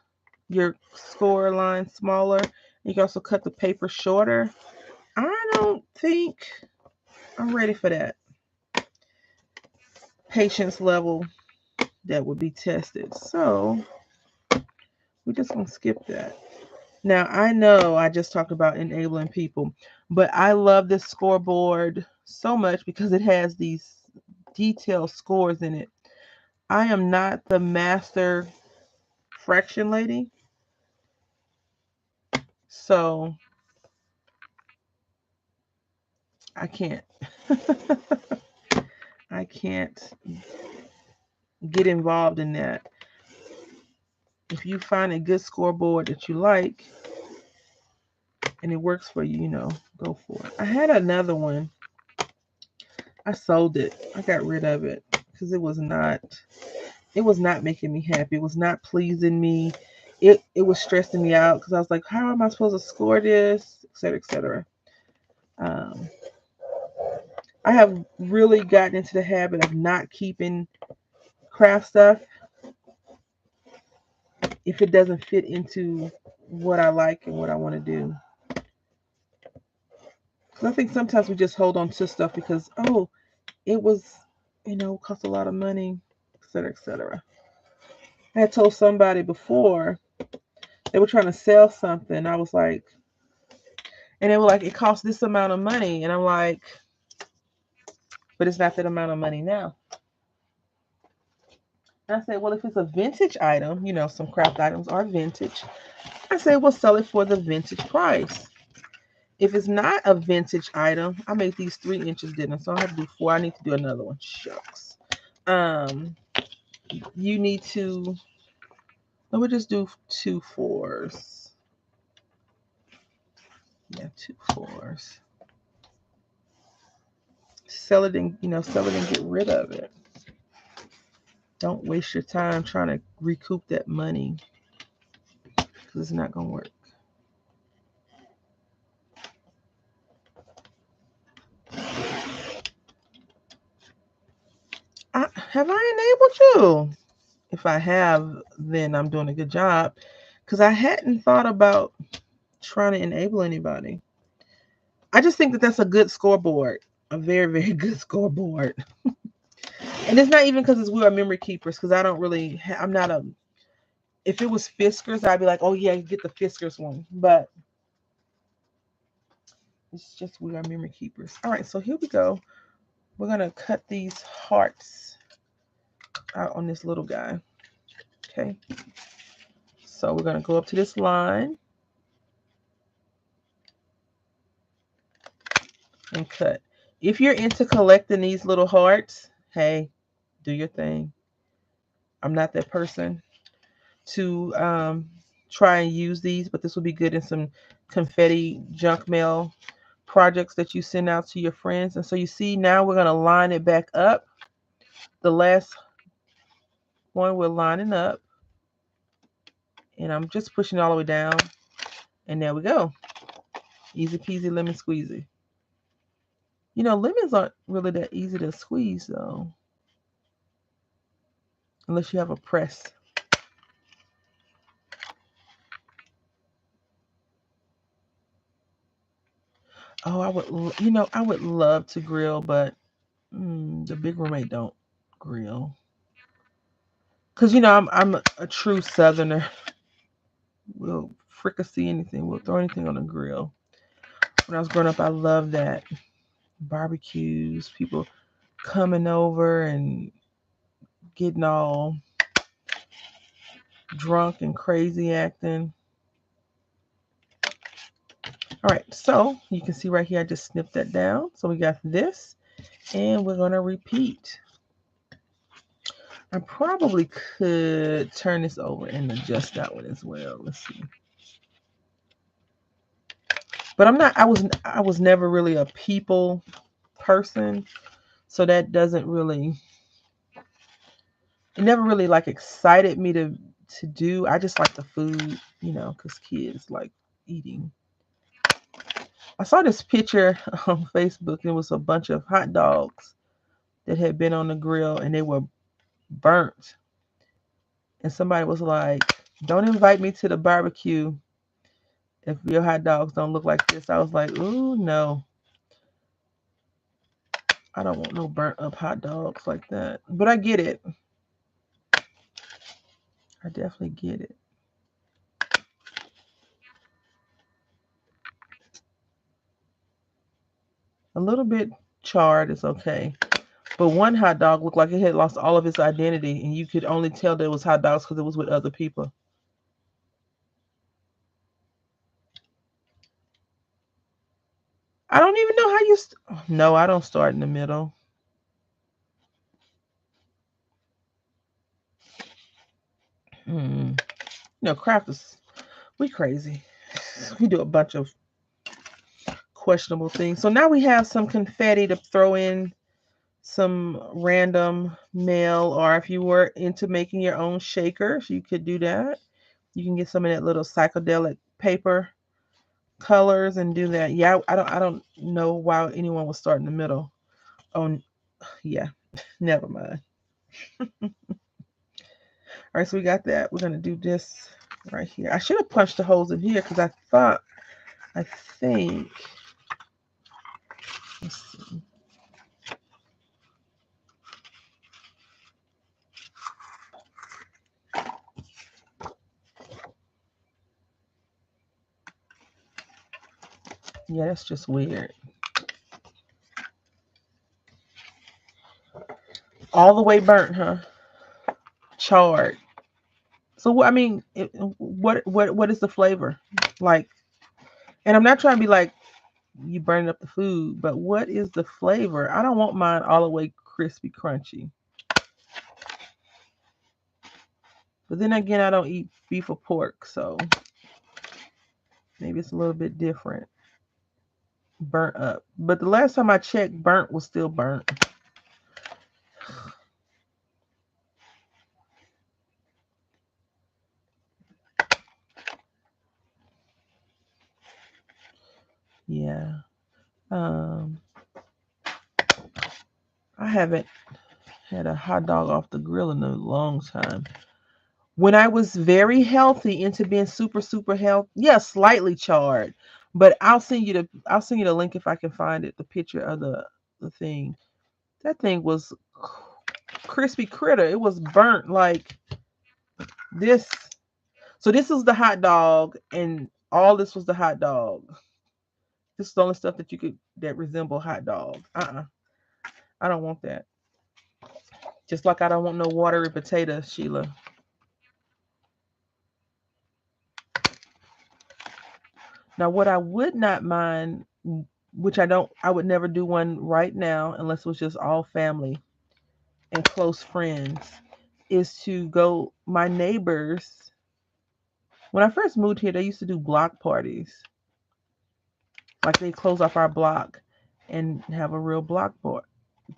your score line smaller. You can also cut the paper shorter. I don't think I'm ready for that. Patience level that would be tested. So we're just going to skip that. Now, I know I just talked about enabling people, but I love this scoreboard so much because it has these detailed scores in it. I am not the master fraction lady, so I can't I can't get involved in that. If you find a good scoreboard that you like and it works for you, you know, go for it. I had another one. I sold it. I got rid of it because it was not making me happy. It was not pleasing me. It was stressing me out because I was like, how am I supposed to score this, et cetera, et cetera. Um, I have really gotten into the habit of not keeping craft stuff if it doesn't fit into what I like and what I want to do. Because I think sometimes we just hold on to stuff because, oh, it was, cost a lot of money, et cetera, et cetera. I had told somebody before they were trying to sell something. I was like, and they were like, it costs this amount of money. And I'm like, but it's not that amount of money now. And I said, well, if it's a vintage item, some craft items are vintage. I said, we'll sell it for the vintage price. If it's not a vintage item, I made these 3 inches, didn't I? So I have to do 4. I need to do another one. Shucks. You need to, let me just do 2 4s. Yeah, 2 4s. Sell it and get rid of it. Don't waste your time trying to recoup that money because it's not going to work. Have I enabled you? If I have, then I'm doing a good job. Because I hadn't thought about trying to enable anybody. I just think that that's a good scoreboard. A very, very good scoreboard. And it's not even because it's we are memory keepers. Because I don't really, I'm not a, if it was Fiskars, I'd be like, oh yeah, get the Fiskars one. But it's just we are memory keepers. All right, so here we go. We're going to cut these hearts out on this little guy. Okay. So we're going to go up to this line and cut. If you're into collecting these little hearts, hey, do your thing. I'm not that person to try and use these, but this will be good in some confetti junk mail projects that you send out to your friends. And so you see now we're going to line it back up. The last one we're lining up. And I'm just pushing it all the way down. And there we go. Easy peasy lemon squeezy. You know, lemons aren't really that easy to squeeze though. Unless you have a press. Oh, I would love to grill, but the big roommate don't grill. Cause I'm a true Southerner. We'll fricassee anything. We'll throw anything on the grill. When I was growing up, I loved that barbecues, people coming over and getting all drunk and crazy acting. All right, so you can see right here, I just snipped that down. So we got this, and we're gonna repeat. I probably could turn this over and adjust that one as well. Let's see. But I was never really a people person, so that doesn't really, it never really like excited me to do. I just like the food, because kids like eating. I saw this picture on Facebook. It was a bunch of hot dogs that had been on the grill and they were burnt. And somebody was like, "Don't invite me to the barbecue if your hot dogs don't look like this." I was like, "Ooh, no. I don't want no burnt up hot dogs like that." But I get it. I definitely get it. A little bit charred is okay. But one hot dog looked like it had lost all of its identity, and you could only tell that it was hot dogs because it was with other people. I don't even know how you. No, I don't start in the middle. Crafters, we crazy. We do a bunch of questionable things. So now we have some confetti to throw in some random mail, or if you were into making your own shakers, you could do that. You can get some of that little psychedelic paper colors and do that. Yeah, I don't know why anyone would start in the middle. Oh yeah, never mind. All right, so we got that. We're gonna do this right here. I should have punched the holes in here because I think, let's see. Yeah, that's just weird. All the way burnt, huh? Charred. So I mean, what is the flavor like? And I'm not trying to be like you burning up the food, but what is the flavor? I don't want mine all the way crispy, crunchy. But then again, I don't eat beef or pork, so maybe it's a little bit different. Burnt up. But the last time I checked, burnt was still burnt. Yeah. I haven't Had a hot dog off the grill in a long time. When I was very healthy into being super super healthy, yeah, slightly charred. But I'll send you the link if I can find it, the picture of the thing. That thing was crispy critter. It was burnt like this. So this was the hot dog, and all this was the hot dog. This is the only stuff that you could that resemble hot dog. I don't want that. Just like I don't want no watery potato, Sheila. Now, what I would not mind, which I would never do one right now unless it was just all family and close friends, is to go. My neighbors, when I first moved here, they used to do block parties. Like they close off our block and have a real block party.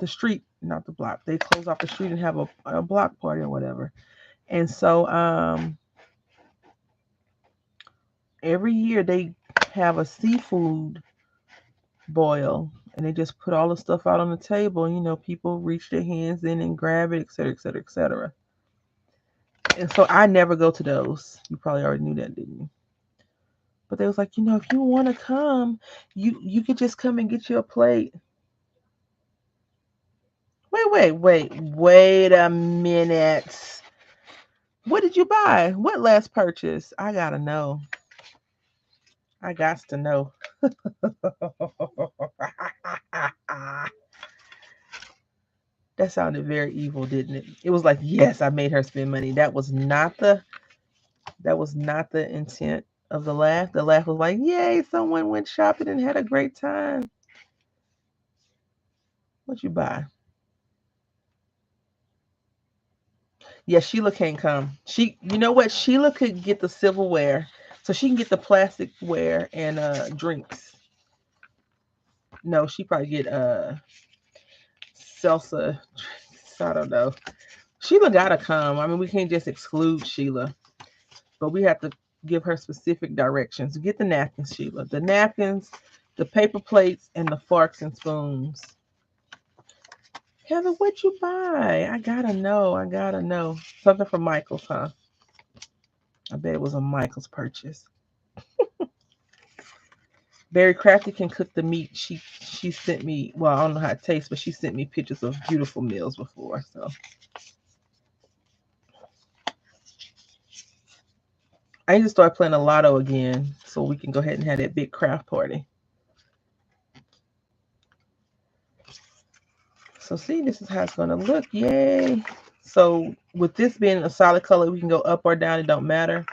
The street, not the block. They close off the street and have a block party or whatever. And so every year they have a seafood boil and they just put all the stuff out on the table. And, people reach their hands in and grab it, et cetera, et cetera, et cetera. And so I never go to those. You probably already knew that, didn't you? But they was like, if you want to come, you could just come and get you a plate. Wait a minute. What did you buy? What last purchase? I gotta know. I got to know. That sounded very evil, didn't it? It was like, yes, I made her spend money. That was not the intent of the laugh. The laugh was like, yay, someone went shopping and had a great time. What you buy? Yeah, Sheila can't come. You know what? Sheila could get the silverware, so she can get the plasticware and drinks. No, she probably get salsa. I don't know. Sheila gotta come. I mean, we can't just exclude Sheila, but we have to give her specific directions. Get the napkins, Sheila. The napkins, the paper plates, and the forks and spoons. Heather, what you buy? I gotta know. I gotta know. Something from Michael's, huh? I bet it was a Michael's purchase. Very Crafty can cook the meat. She sent me. Well, I don't know how it tastes, but she sent me pictures of beautiful meals before. So I need to start playing a lotto again, so we can go ahead and have that big craft party. So see, this is how it's gonna look. Yay! So with this being a solid color, we can go up or down. It don't matter.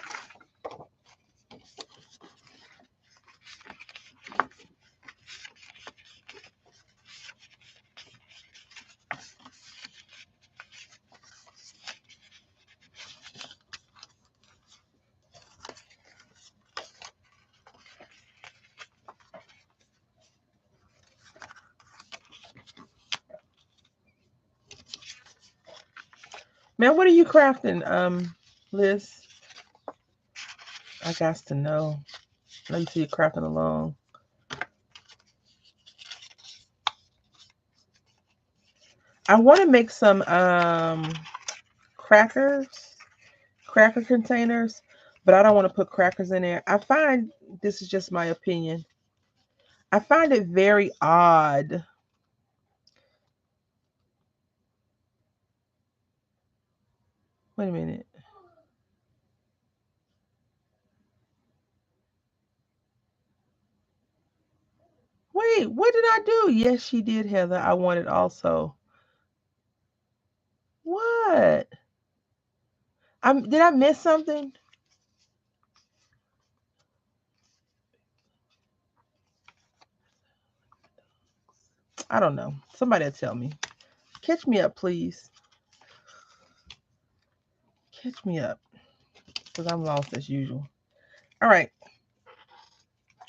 Man, what are you crafting, Liz? I got to know. I know you see you crafting along. I want to make some crackers, cracker containers, but I don't want to put crackers in there. I find this is just my opinion. I find it very odd. Wait a minute. Wait, what did I do? Yes, she did, Heather. I wanted also. What? Did I miss something? I don't know. Somebody will tell me. Catch me up, please. Catch me up, because I'm lost as usual. All right.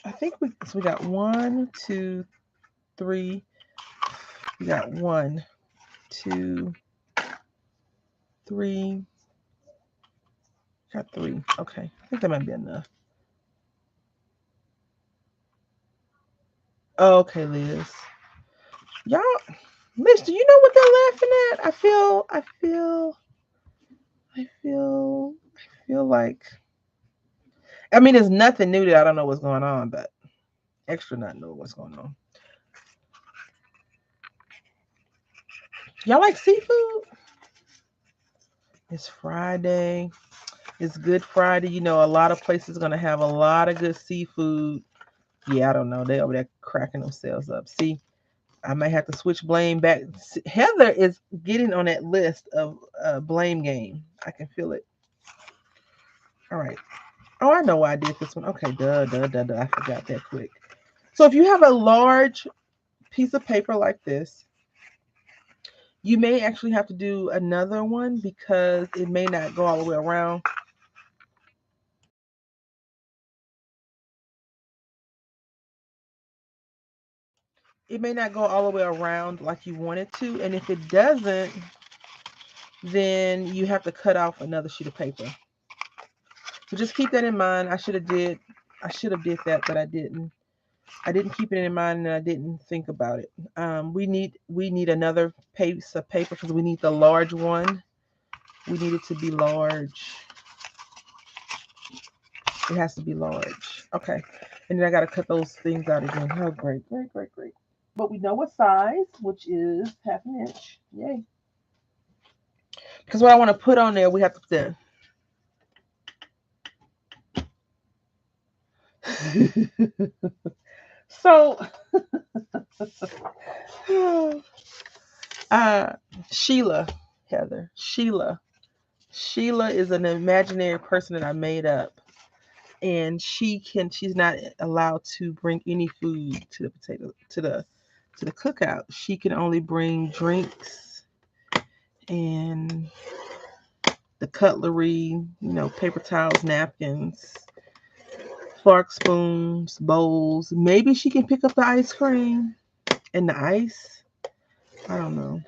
I think we got 1, 2, 3. We got 1, 2, 3. Got 3. Okay. I think that might be enough. Oh, okay, Liz. Y'all. Mister, you know what they're laughing at? I feel like, I mean, there's nothing new that I don't know what's going on, but extra not know what's going on. Y'all like seafood? It's Friday. It's Good Friday. You know, a lot of places gonna have a lot of good seafood. Yeah, I don't know. They over there cracking themselves up. See, I might have to switch blame back. Heather is getting on that list of blame game. I can feel it. All right. Oh, I know why I did this one. Okay, duh. I forgot that quick. So if you have a large piece of paper like this, you may actually have to do another one because it may not go all the way around. It may not go all the way around like you want it to, and if it doesn't, then you have to cut off another sheet of paper. So just keep that in mind. I should have did that, but I didn't. I didn't keep it in mind, and I didn't think about it. We need another piece of paper because we need the large one. We need it to be large. It has to be large. Okay, and then I got to cut those things out again. Oh, great. But we know what size, which is half an inch. Yay! Because what I want to put on there, we have to put. So, uh, Sheila, Heather, Sheila is an imaginary person that I made up, and she's not allowed to bring any food to the cookout. She can only bring drinks and the cutlery, paper towels, napkins, fork, spoons, bowls. Maybe she can pick up the ice cream and the ice. I don't know.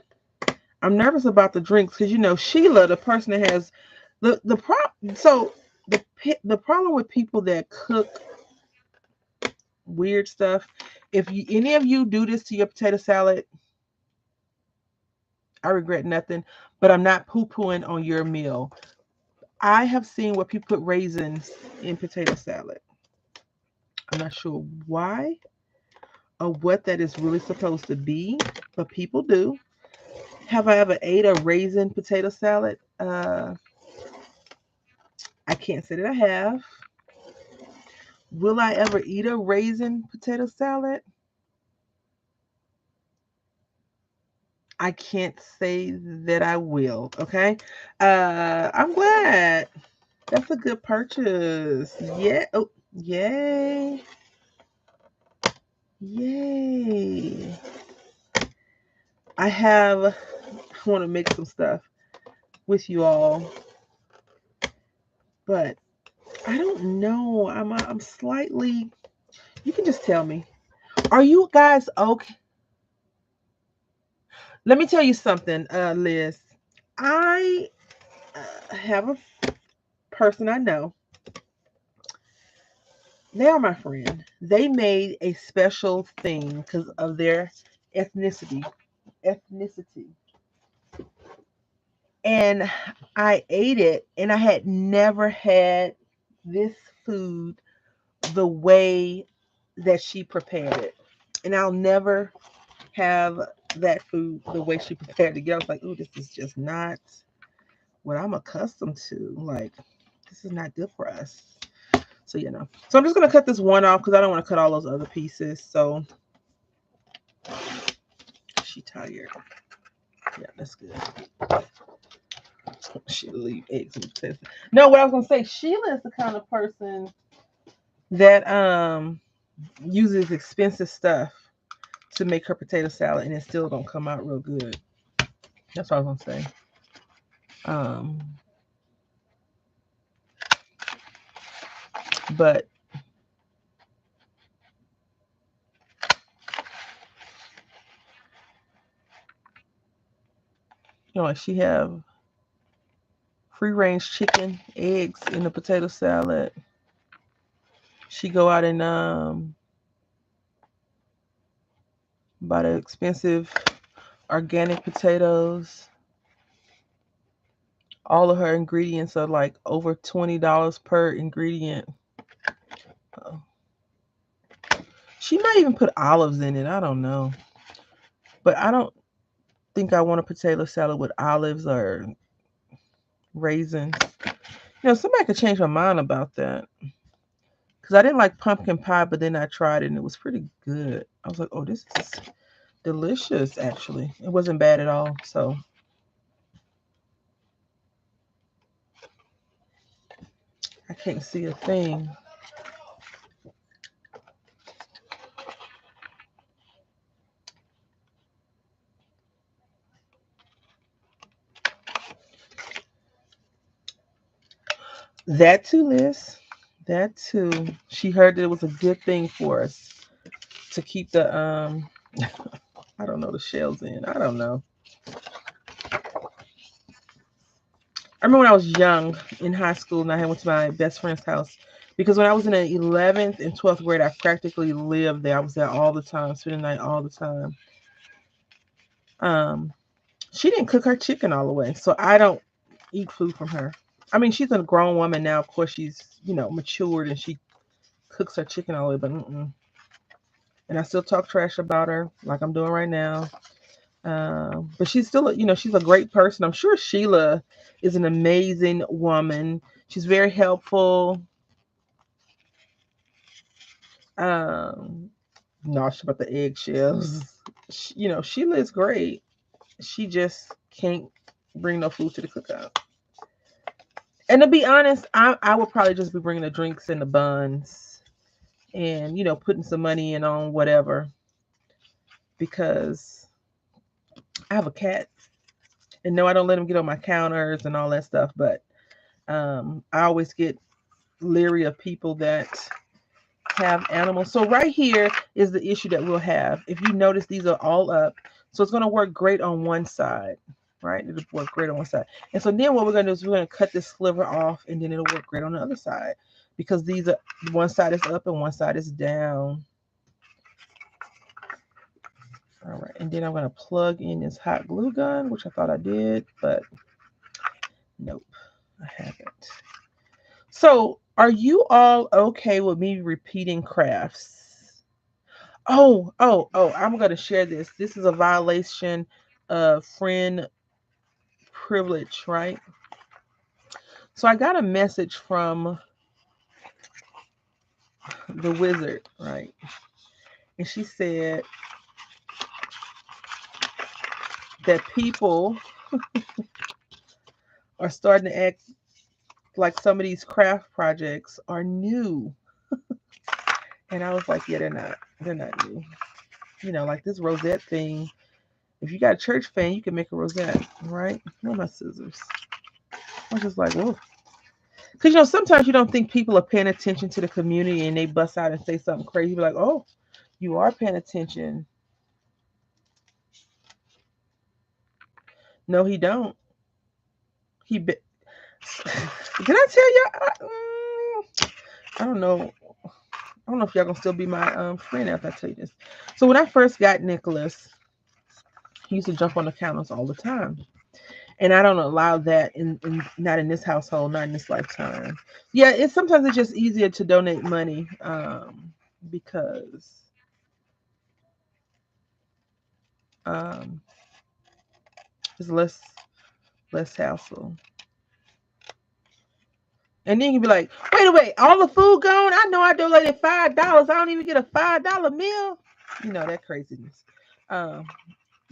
I'm nervous about the drinks because Sheila, the person that has the problem. So the problem with people that cook weird stuff. If any of you do this to your potato salad, I regret nothing. But I'm not poo pooing on your meal. I have seen where people put raisins in potato salad. I'm not sure why or what that is really supposed to be, but people do. Have I ever ate a raisin potato salad? I can't say that I have. Will I ever eat a raisin potato salad? I can't say that I will. Okay. I'm glad. That's a good purchase. Yeah. Oh, yay. Yay. I want to make some stuff with you all, but I don't know. I'm slightly. You can just tell me. Are you guys okay? Let me tell you something, Liz. I have a person I know. They are my friend. They made a special thing because of their ethnicity. Ethnicity. And I ate it, and I had never had this food the way that she prepared it. And I'll never have that food the way she prepared it. I was like, ooh, this is just not what I'm accustomed to. Like, this is not good for us. So, So I'm just going to cut this one off because I don't want to cut all those other pieces. So, she tired. Yeah, that's good. She'll leave eggs and potatoes. No, what I was going to say, Sheila is the kind of person that uses expensive stuff to make her potato salad, and it still don't come out real good. That's what I was going to say. But like she have free range chicken, eggs in the potato salad. She go out and buy the expensive organic potatoes. All of her ingredients are like over $20 per ingredient. Oh. She might even put olives in it. I don't know. But I don't think I want a potato salad with olives or raisins. Somebody could change my mind about that. Because I didn't like pumpkin pie, but then I tried it and it was pretty good. I was like, oh, this is delicious, actually. It wasn't bad at all. So I can't see a thing. That too, Liz. That too. She heard that it was a good thing for us to keep the I don't know, the shells in. I don't know. I remember when I was young in high school and I went to my best friend's house because when I was in the 11th and 12th grade, I practically lived there. I was there all the time, spending the night all the time. Um, she didn't cook her chicken all the way, so I don't eat food from her. I mean, she's a grown woman now. Of course, she's matured and she cooks her chicken all the way, but and I still talk trash about her like I'm doing right now. But she's still, she's a great person. I'm sure Sheila is an amazing woman. She's very helpful. Um, Nauseous about the eggshells. Sheila is great. She just can't bring no food to the cookout. And to be honest, I would probably just be bringing the drinks and the buns and, putting some money in on whatever because I have a cat. And no, I don't let him get on my counters and all that stuff. But I always get leery of people that have animals. So right here is the issue that we'll have. If you notice, these are all up. So it's going to work great on one side, right? It'll work great on one side. And so then what we're going to do is we're going to cut this sliver off and then it'll work great on the other side because these are, one side is up and one side is down. All right. And then I'm going to plug in this hot glue gun, which I thought I did, but nope, I haven't. So are you all okay with me repeating crafts? Oh, I'm going to share this. This is a violation of friend privilege, right? So I got a message from the wizard, right? And she said that people are starting to act like some of these craft projects are new. And I was like, yeah, they're not. They're not new. Like this rosette thing. If you got a church fan, you can make a rosette, right? Where are my scissors? I was just like, whoa. Because, sometimes you don't think people are paying attention to the community and they bust out and say something crazy. You're like, oh, you are paying attention. No, he don't. He be- Did I tell y'all? I don't know. I don't know if y'all gonna still be my friend after I tell you this. So when I first got Nicholas, he used to jump on the counters all the time. And I don't allow that in not in this household, not in this lifetime. Yeah, sometimes it's just easier to donate money because it's less hassle. And then you be like, wait, all the food gone? I know I donated $5. I don't even get a $5 meal. That craziness.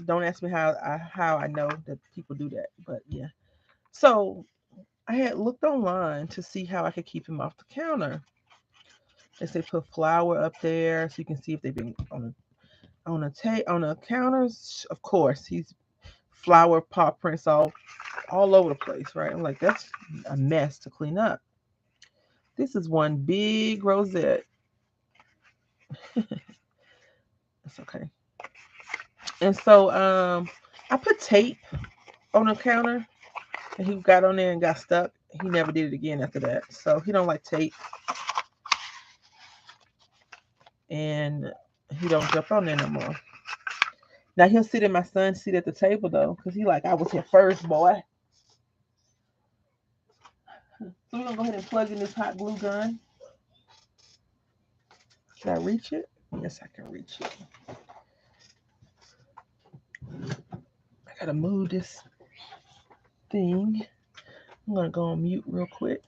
Don't ask me how I know that people do that, but yeah. So I had looked online to see how I could keep him off the counter. They say put flour up there so you can see if they've been on the counters. Of course, he's flour paw prints all over the place, right? I'm like, that's a mess to clean up. This is one big rosette. It's okay. And so I put tape on the counter and he got on there and got stuck. He never did it again after that. So he don't like tape. And he don't jump on there no more. Now he'll sit in my son's seat at the table though, because he like, I was here first, boy. So we're gonna go ahead and plug in this hot glue gun. Can I reach it? Yes, I can reach it. I gotta move this thing. I'm gonna go on mute real quick.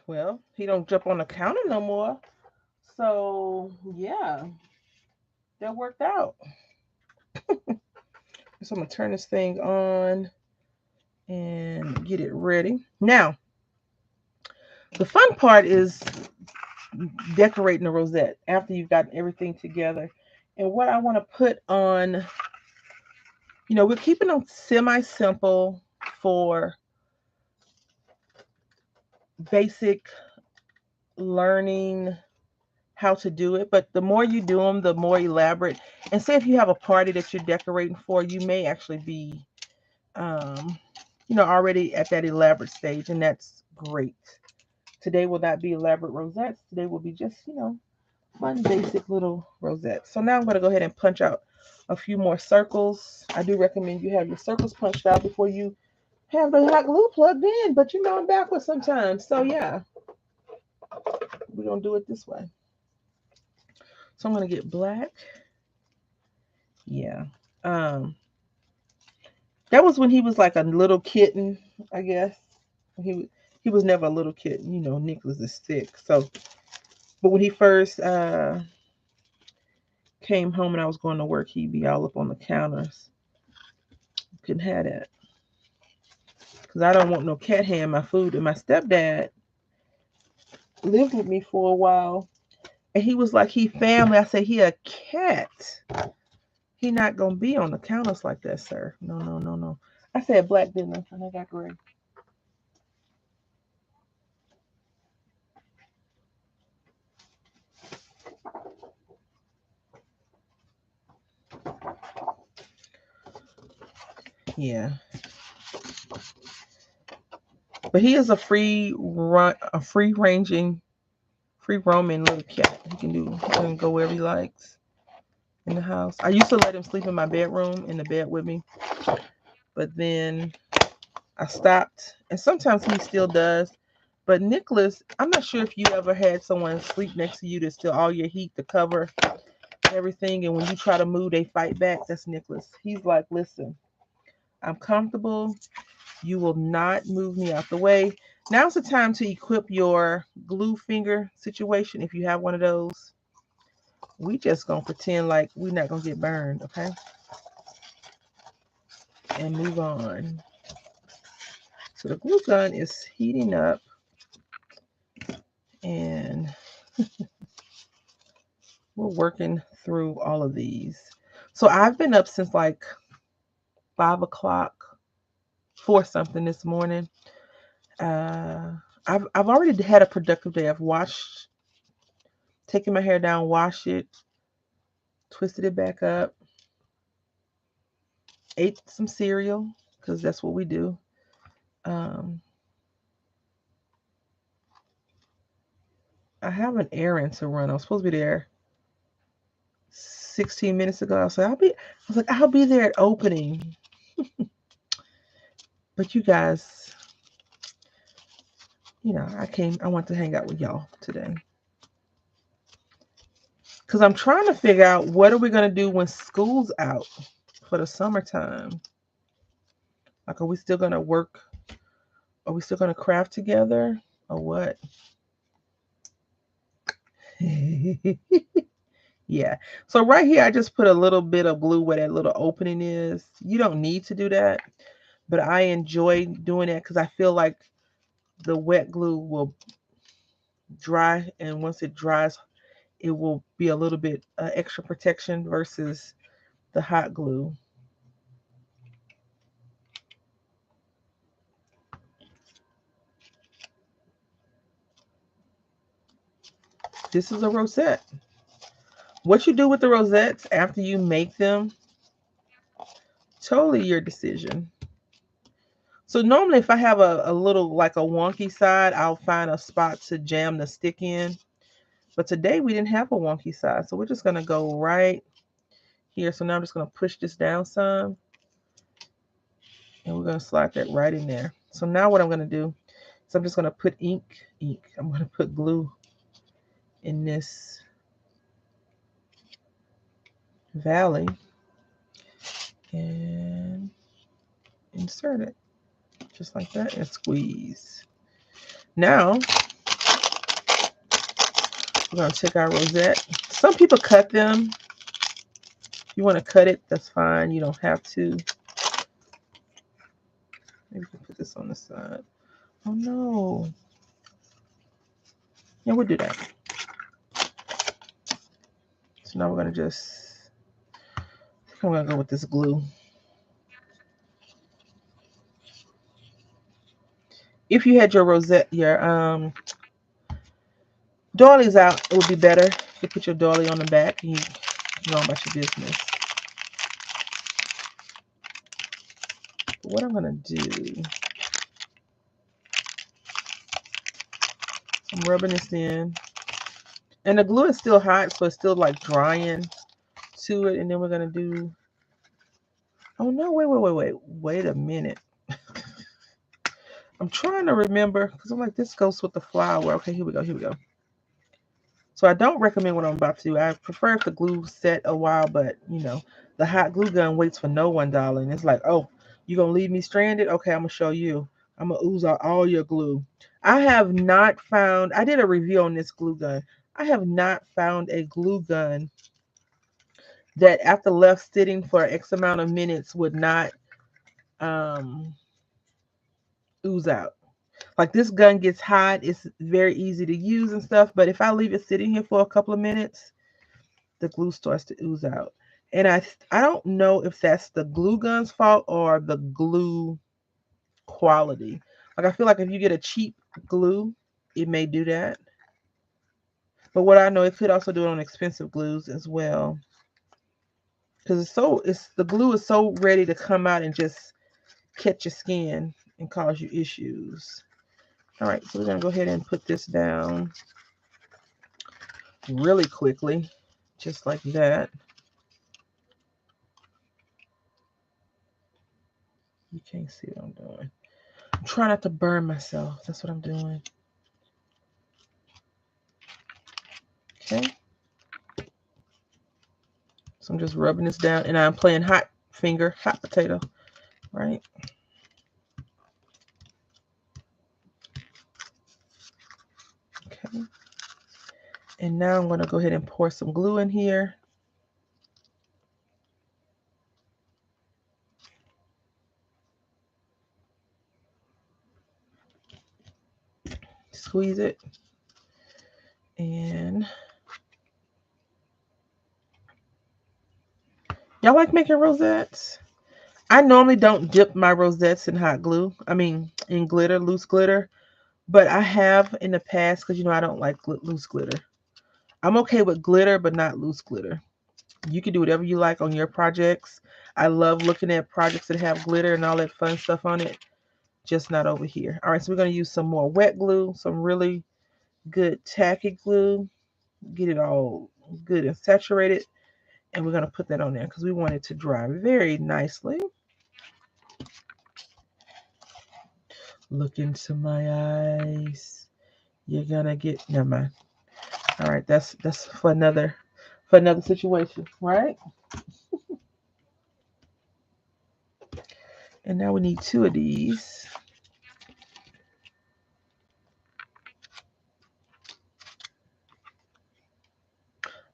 Well, he don't jump on the counter no more. So yeah, that worked out. So I'm gonna turn this thing on and get it ready. Now, the fun part is decorating the rosette after you've gotten everything together. And what I want to put on, we're keeping them semi-simple for basic learning how to do it. But the more you do them, the more elaborate. And say if you have a party that you're decorating for, you may actually be, um, already at that elaborate stage, and that's great. Today will not be elaborate rosettes. Today will be just, fun, basic little rosettes. So now I'm going to go ahead and punch out a few more circles. I do recommend you have your circles punched out before you have the hot glue plugged in, but I'm backwards sometimes. So yeah, we're going to do it this way. So I'm going to get black. Yeah. Um, that was when he was like a little kitten, I guess. He was never a little kitten. Nicholas is sick. So, but when he first came home and I was going to work, he'd be all up on the counters. Couldn't have that. Because I don't want no cat hair in my food. And my stepdad lived with me for a while. And he was like, he family. I said, he a cat. He not going to be on the counters like that, sir. No, no, no, no. I said black, didn't I? And I got gray. Yeah. But he is a free ranging, free roaming little cat. He can go wherever he likes in the house. I used to let him sleep in my bedroom in the bed with me, but then I stopped, and sometimes he still does. But Nicholas, I'm not sure if you ever had someone sleep next to you to steal all your heat to cover everything, and when you try to move, they fight back. That's Nicholas. He's like, listen, I'm comfortable. You will not move me out the way. Now's the time to equip your glue finger situation if you have one of those. We just gonna pretend like we're not gonna get burned, okay? And move on. So the glue gun is heating up, and we're working through all of these. So I've been up since like 5 o'clock, 4 something this morning. I've already had a productive day. I've washed, taken my hair down, washed it, twisted it back up, ate some cereal because that's what we do. I have an errand to run. I was supposed to be there 16 minutes ago. I'll be there at opening. But you guys, I want to hang out with y'all today. Because I'm trying to figure out what are we going to do when school's out for the summertime. Like, are we still going to work? Are we still going to craft together or what? Yeah. So right here, I just put a little bit of glue where that little opening is. You don't need to do that, but I enjoy doing that because I feel like the wet glue will dry, and once it dries, it will be a little bit extra protection versus the hot glue. This is a rosette. What you do with the rosettes after you make them, totally your decision. So normally if I have a little like a wonky side, I'll find a spot to jam the stick in. But today we didn't have a wonky side, so we're just going to go right here. So now I'm just going to push this down some, and we're going to slide that right in there. So now what I'm going to do is I'm just going to put ink. I'm going to put glue in this valley and insert it just like that and squeeze. Now we're going to take our rosette. Some people cut them. If you want to cut it, that's fine. You don't have to. Maybe we can put this on the side. Oh no. Yeah, we'll do that. So now we're going to I'm going to go with this glue. If you had your rosette, your doilies out, it would be better if you put your doily on the back and you go on about your business. But what I'm going to do, I'm rubbing this in. And the glue is still hot, so it's still like drying to it. And then we're going to do, oh no, wait a minute. I'm trying to remember, because I'm like, this goes with the flower. Okay, here we go. So I don't recommend what I'm about to do. I prefer if the glue set a while, but the hot glue gun waits for no one, darling. It's like, oh, you gonna leave me stranded? Okay, I'm gonna show you. I'm gonna ooze out all your glue. I have not found, I did a review on this glue gun. I have not found a glue gun that after left sitting for X amount of minutes would not ooze out. Like, this gun gets hot. It's very easy to use and stuff. But if I leave it sitting here for a couple of minutes, the glue starts to ooze out. And I don't know if that's the glue gun's fault or the glue quality. Like, I feel like if you get a cheap glue, it may do that. But what I know, it could also do it on expensive glues as well. Because the glue is so ready to come out and just catch your skin and cause you issues. All right, so we're going to go ahead and put this down really quickly, just like that. You can't see what I'm doing. I'm trying not to burn myself. That's what I'm doing. Okay. So I'm just rubbing this down, and I'm playing hot potato, right? Okay. And now I'm going to go ahead and pour some glue in here. squeeze it. And y'all like making rosettes? I normally don't dip my rosettes in hot glue. I mean, in glitter, loose glitter. But I have in the past because, I don't like loose glitter. I'm okay with glitter, but not loose glitter. You can do whatever you like on your projects. I love looking at projects that have glitter and all that fun stuff on it. Just not over here. All right, so we're going to use some more wet glue, some really good tacky glue. Get it all good and saturated. And we're going to put that on there because we want it to dry very nicely. Look into my eyes. You're going to get, never mind. All right, that's for another situation, right? And now we need 2 of these.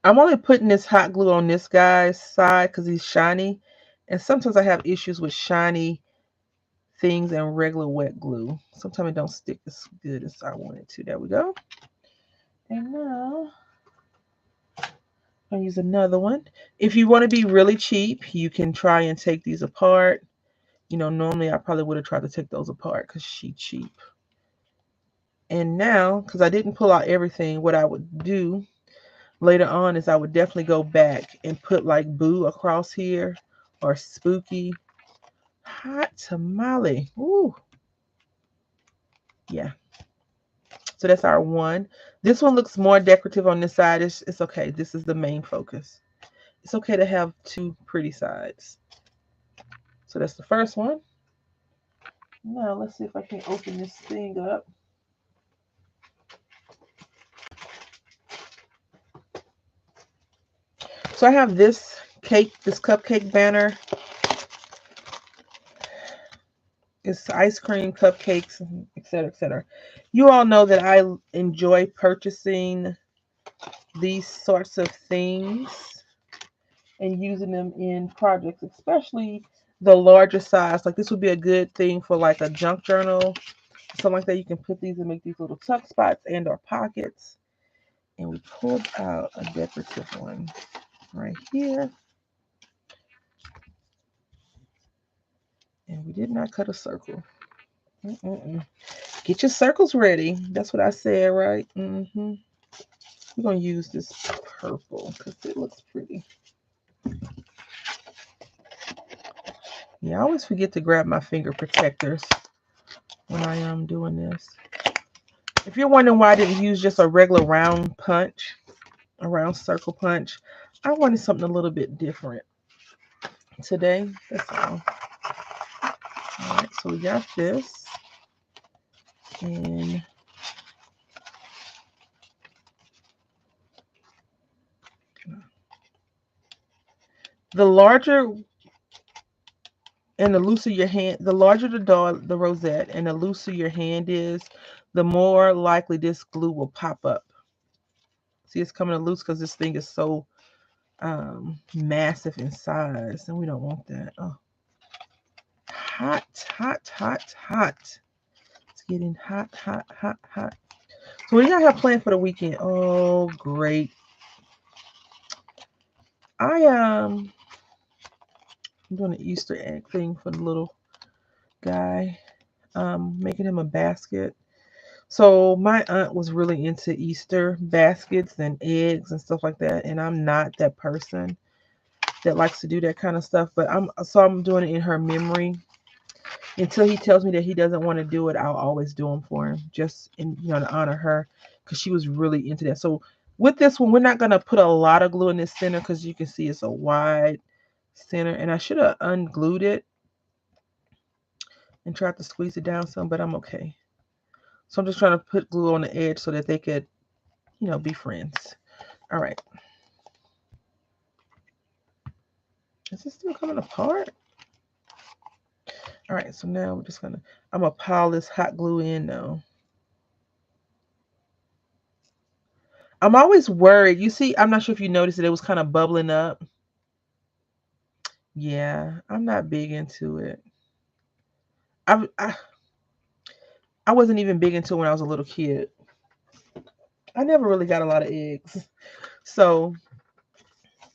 I'm only putting this hot glue on this guy's side because he's shiny. And sometimes I have issues with shiny things and regular wet glue. Sometimes it don't stick as good as I want it to. There we go. And now I'll use another one. If you want to be really cheap, you can try and take these apart. Normally I probably would have tried to take those apart because she's cheap. And now, because I didn't pull out everything, what I would do later on is I would definitely go back and put like Boo across here or Spooky. Hot tamale. Ooh. Yeah. So that's our one. This one looks more decorative on this side. It's okay. This is the main focus. It's okay to have 2 pretty sides. So that's the first one. Now let's see if I can open this thing up. So I have this cupcake banner. It's ice cream, cupcakes, etc., etc. You all know that I enjoy purchasing these sorts of things and using them in projects, especially the larger size. Like this would be a good thing for like a junk journal, something like that. You can put these and make these little tuck spots and or pockets. And we pulled out a decorative one right here. And we did not cut a circle. Get your circles ready. That's what I said, right? We're going to use this purple because it looks pretty. Yeah, I always forget to grab my finger protectors when I am doing this. If you're wondering why I didn't use just a regular round punch, a round circle punch, I wanted something a little bit different today. That's all. All right, so we got this. And the larger and the looser your hand, the larger the rosette and the looser your hand is, the more likely this glue will pop up. See, it's coming loose because this thing is so massive in size, and we don't want that. Oh, hot, hot, hot, hot. It's getting hot, hot, hot, hot. So what do y'all have planned for the weekend? Oh, great. I'm doing an Easter egg thing for the little guy. Making him a basket. So my aunt was really into Easter baskets and eggs and stuff like that, and I'm not that person that likes to do that kind of stuff. But I'm doing it in her memory. Until he tells me that he doesn't want to do it, I'll always do them for him, just to honor her, because she was really into that. So with this one, we're not gonna put a lot of glue in this center because you can see it's a wide center, and I should have unglued it and tried to squeeze it down some, but I'm okay. So I'm just trying to put glue on the edge so that they could, be friends. All right. Is this still coming apart? All right, so now I'm gonna pile this hot glue in now. I'm always worried. You see, I'm not sure if you noticed that it was kind of bubbling up. Yeah, I'm not big into it. I wasn't even big into it when I was a little kid. I never really got a lot of eggs. So,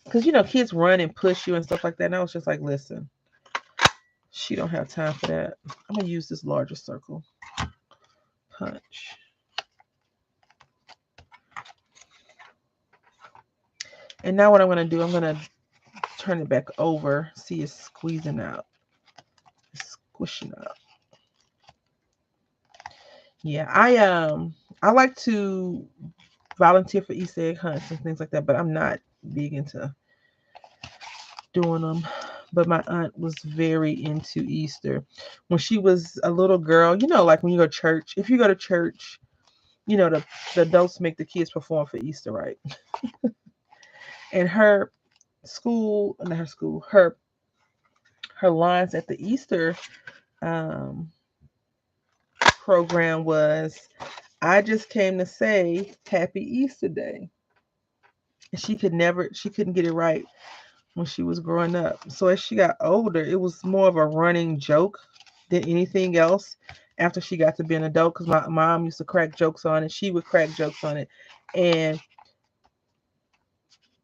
because, kids run and push you and stuff like that. And I was just like, listen, she don't have time for that. I'm going to use this larger circle. Punch. And now what I'm going to do, I'm going to turn it back over. See, it's squeezing out. It's squishing out. Yeah, I like to volunteer for Easter egg hunts and things like that, but I'm not big into doing them. But my aunt was very into Easter. When she was a little girl, like when you go to church, if you go to church, the adults make the kids perform for Easter, right? And her school, not her school, her lines at the Easter um, program was, I just came to say Happy Easter Day. And she couldn't get it right when she was growing up. So as she got older, it was more of a running joke than anything else after she got to be an adult, because my mom used to crack jokes on it. She would crack jokes on it. And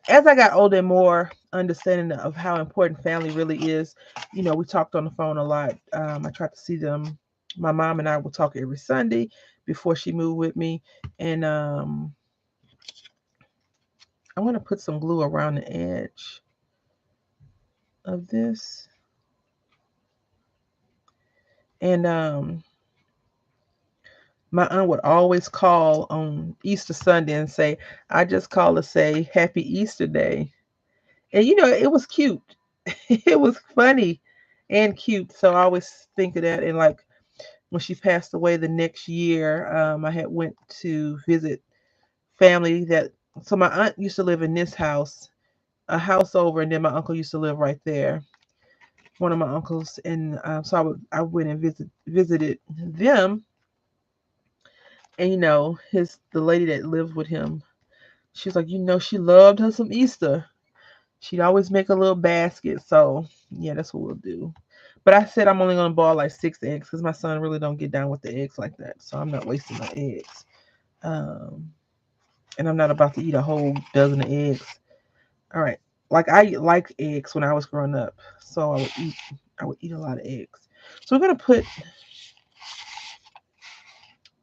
as I got older and more understanding of how important family really is, we talked on the phone a lot. I tried to see them. My mom and I would talk every Sunday before she moved with me. And I'm going to put some glue around the edge of this. And my aunt would always call on Easter Sunday and say, I just called to say Happy Easter Day. And it was cute. It was funny and cute. So I always think of that. And like when she passed away the next year, I had went to visit family so my aunt used to live in this house, a house over, and then my uncle used to live right there. One of my uncles, and so I went and visited them. And the lady that lived with him, she was like, she loved her some Easter. She'd always make a little basket. So yeah, that's what we'll do. But I said I'm only gonna boil like 6 eggs because my son really don't get down with the eggs like that. So I'm not wasting my eggs. Um, and I'm not about to eat a whole dozen of eggs. All right. Like I liked eggs when I was growing up. So I would eat a lot of eggs. So we're gonna put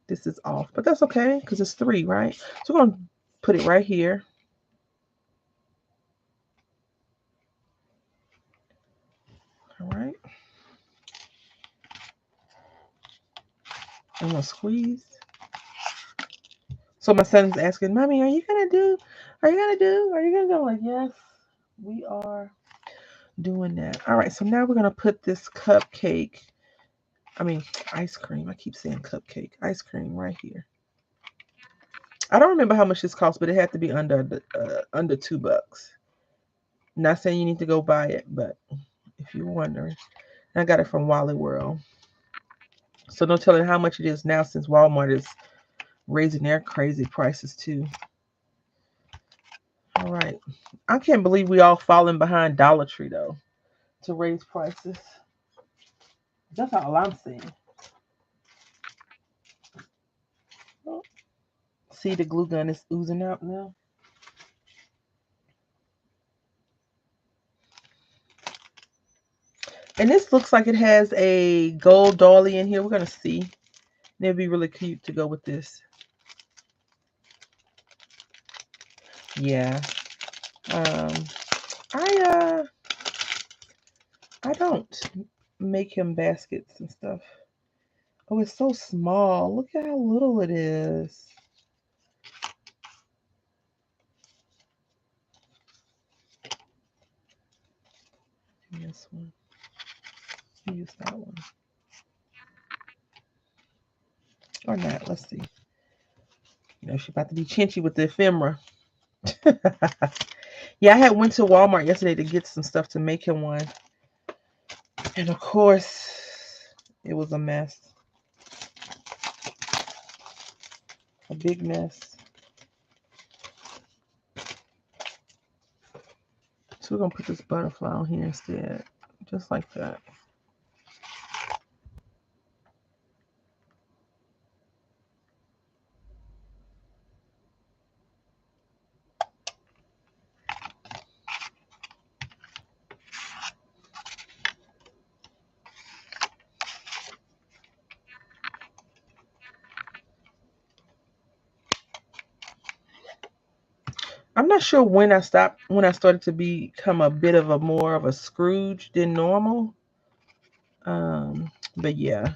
this is off, but that's okay because it's 3, right? So we're gonna put it right here. All right. I'm gonna squeeze. So my son's asking, Mommy, are you gonna do? Are you gonna do? Are you gonna do? I'm like, yes, we are doing that. All right. So now we're gonna put this cupcake. I mean, ice cream. I keep saying cupcake. Ice cream right here. I don't remember how much this cost, but it had to be under $2. Not saying you need to go buy it, but if you're wondering, I got it from Wally World. So no telling how much it is now since Walmart is raising their crazy prices too. All right. I can't believe we all falling behind Dollar Tree though to raise prices. That's all I'm saying. Oh, see, the glue gun is oozing out now. And this looks like it has a gold dolly in here. We're gonna see. It'd be really cute to go with this. Yeah. Um, I don't make him baskets and stuff. Oh, it's so small. Look at how little it is. This one. Use that one. Or not. Let's see. She's about to be chinchy with the ephemera. Yeah, I had went to Walmart yesterday to get some stuff to make him one. And of course, it was a mess. A big mess. So we're going to put this butterfly on here instead. Just like that. I'm not sure when I started to become a bit of a more of a Scrooge than normal. But yeah,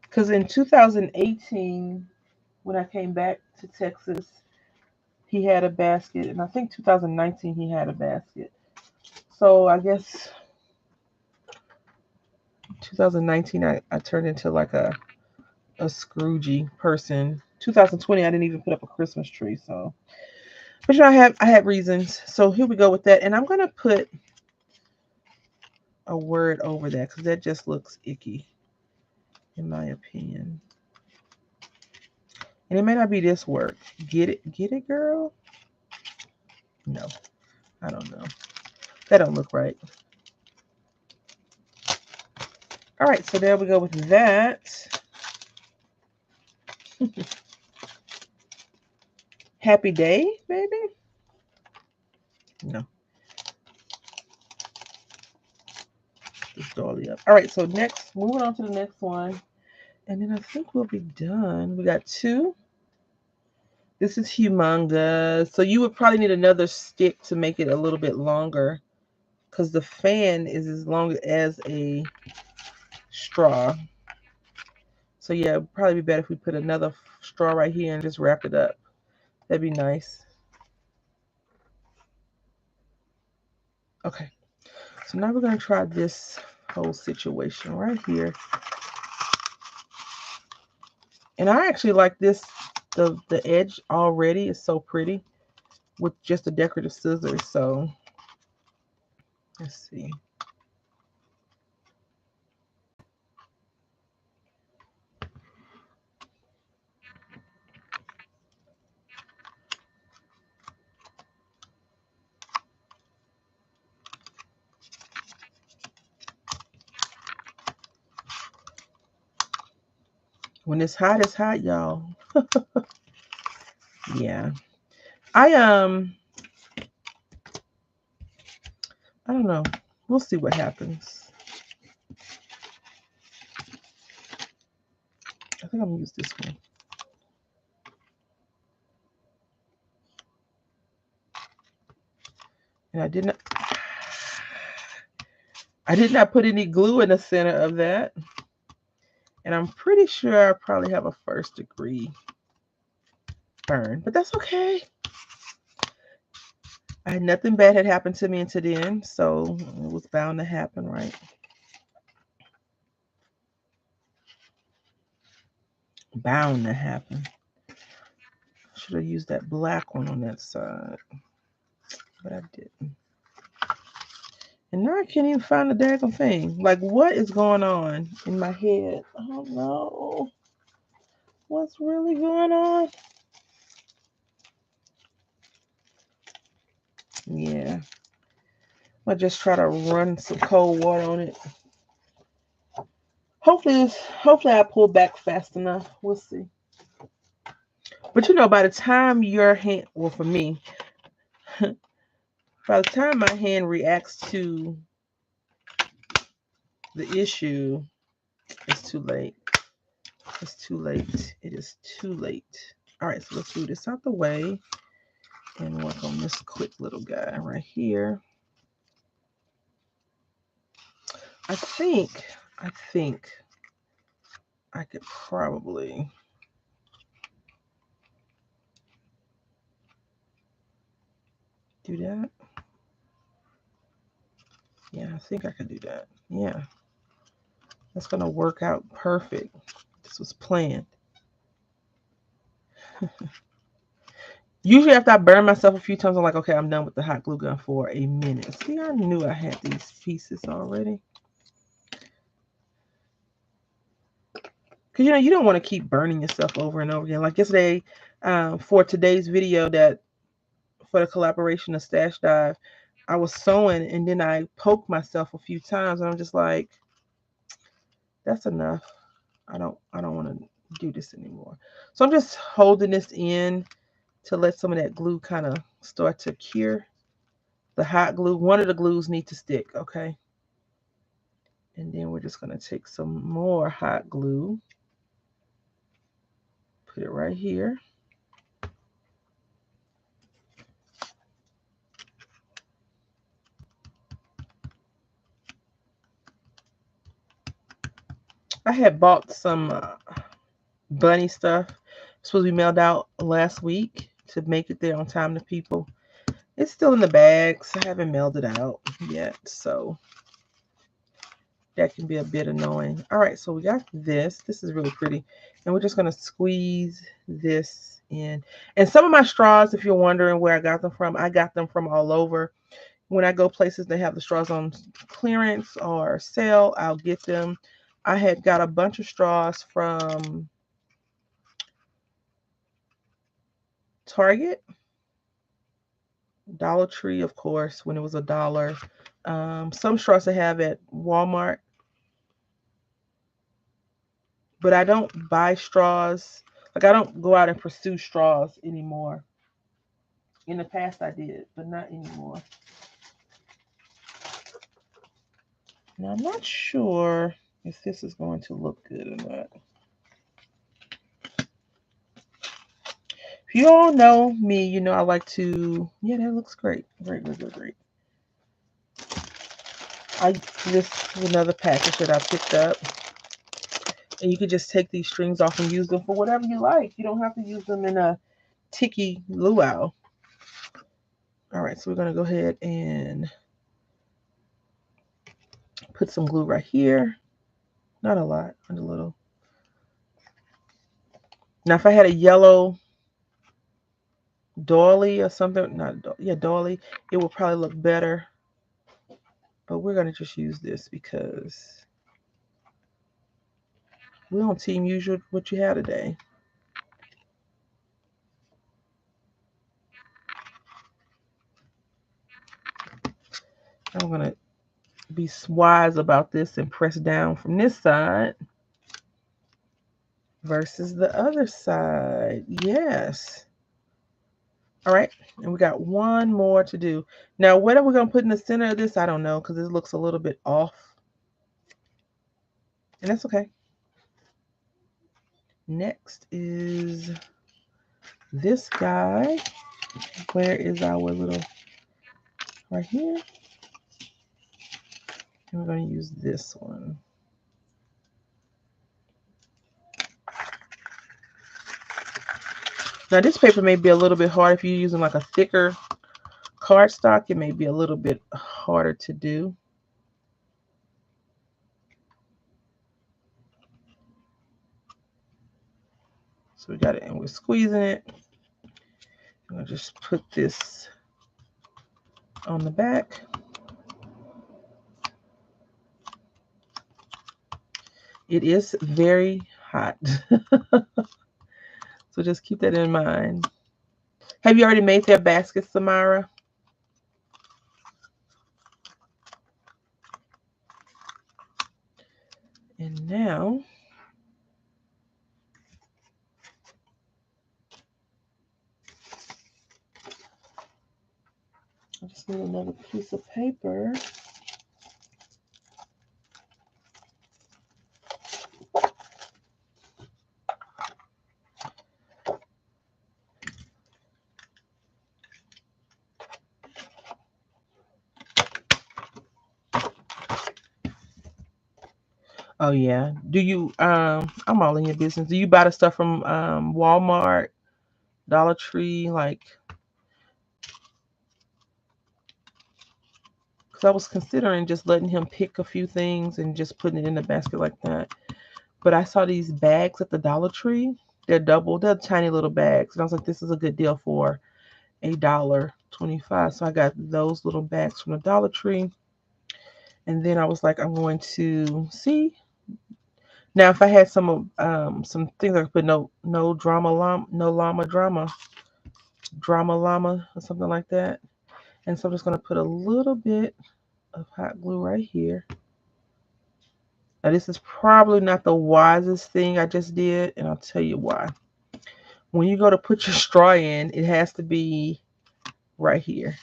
because in 2018, when I came back to Texas, he had a basket, and I think 2019 he had a basket. So I guess 2019 I turned into like a Scroogey person. 2020 I didn't even put up a Christmas tree, so but you know I had reasons. So here we go with that, and I'm gonna put a word over that because that just looks icky, in my opinion. And it may not be this word. Get it, girl? No, I don't know. That don't look right. All right, so there we go with that. Happy day, baby? No, just dolly up. All right, so next, moving on to the next one. And then I think we'll be done. We got two. This is humongous. So you would probably need another stick to make it a little bit longer because the fan is as long as a straw. So yeah, it'd probably be better if we put another straw right here and just wrap it up. That'd be nice. Okay, so now we're gonna try this whole situation right here. And I actually like this, the edge already is so pretty with just the decorative scissors. So let's see. When it's hot, y'all. Yeah. I I don't know. We'll see what happens. I think I'm gonna use this one. And I did not put any glue in the center of that. And I'm pretty sure I probably have a first degree burn, but that's okay. Nothing bad had happened to me until then, so it was bound to happen, right? Bound to happen. Should have used that black one on that side, but I didn't. And now I can't even find the daggone thing. Like, what is going on in my head? I don't know. What's really going on? Yeah. I'll just try to run some cold water on it. Hopefully I pull back fast enough. We'll see. But you know, by the time your hand, well, for me, by the time my hand reacts to the issue, it's too late. It's too late. It is too late. All right, so let's move this out the way and work on this quick little guy right here. I think I could probably do that. Yeah, I think I could do that. Yeah, that's gonna work out perfect. This was planned. Usually after I burn myself a few times, I'm like, okay, I'm done with the hot glue gun for a minute. See, I knew I had these pieces already. Because, you know, you don't want to keep burning yourself over and over again. Like yesterday, for today's video for the collaboration of Stash Dive, I was sewing and then I poked myself a few times. And I'm just like, that's enough. I don't want to do this anymore. So I'm just holding this in to let some of that glue kind of start to cure. The hot glue, one of the glues need to stick, okay? And then we're just going to take some more hot glue, put it right here. I had bought some bunny stuff. Supposed to be mailed out last week to make it there on time to people. It's still in the bags. I haven't mailed it out yet, so that can be a bit annoying. All right, so we got this. This is really pretty. And we're just going to squeeze this in. And some of my straws, if you're wondering where I got them from, I got them from all over. When I go places they have the straws on clearance or sale, I'll get them. I had got a bunch of straws from Target, Dollar Tree, of course, when it was $1. Some straws I have at Walmart, but I don't buy straws. Like, I don't go out and pursue straws anymore. In the past I did, but not anymore. Now I'm not sure if this is going to look good or not. If you all know me, you know I like to, yeah, that looks great. Great, great, great, great. This is another package that I picked up. And you could just take these strings off and use them for whatever you like. You don't have to use them in a tiki luau. All right, so we're going to go ahead and put some glue right here. Not a lot, a little. Now, if I had a yellow doily or something, doily, it would probably look better. But we're going to just use this because we on team use what you have today. I'm going to be wise about this and press down from this side versus the other side. Yes. All right. And we got one more to do. Now, what are we going to put in the center of this? I don't know because it looks a little bit off. And that's okay. Next is this guy. Where is our little, right here? And we're going to use this one. Now this paper may be a little bit hard if you're using like a thicker cardstock. It may be a little bit harder to do. So we got it and we're squeezing it. I'm going to just put this on the back. It is very hot. So just keep that in mind. Have you already made their baskets, Samara? And now I just need another piece of paper. Oh yeah. Do you I'm all in your business. Do you buy the stuff from Walmart, Dollar Tree, like, because I was considering just letting him pick a few things and just putting it in the basket like that. But I saw these bags at the Dollar Tree. They're tiny little bags. And I was like, this is a good deal for $1.25. So I got those little bags from the Dollar Tree. And then I was like, I'm going to see. Now, if I had some things I could put no drama llama drama or something like that. And so I'm just going to put a little bit of hot glue right here. Now, this is probably not the wisest thing I just did, and I'll tell you why. When you go to put your straw in, it has to be right here,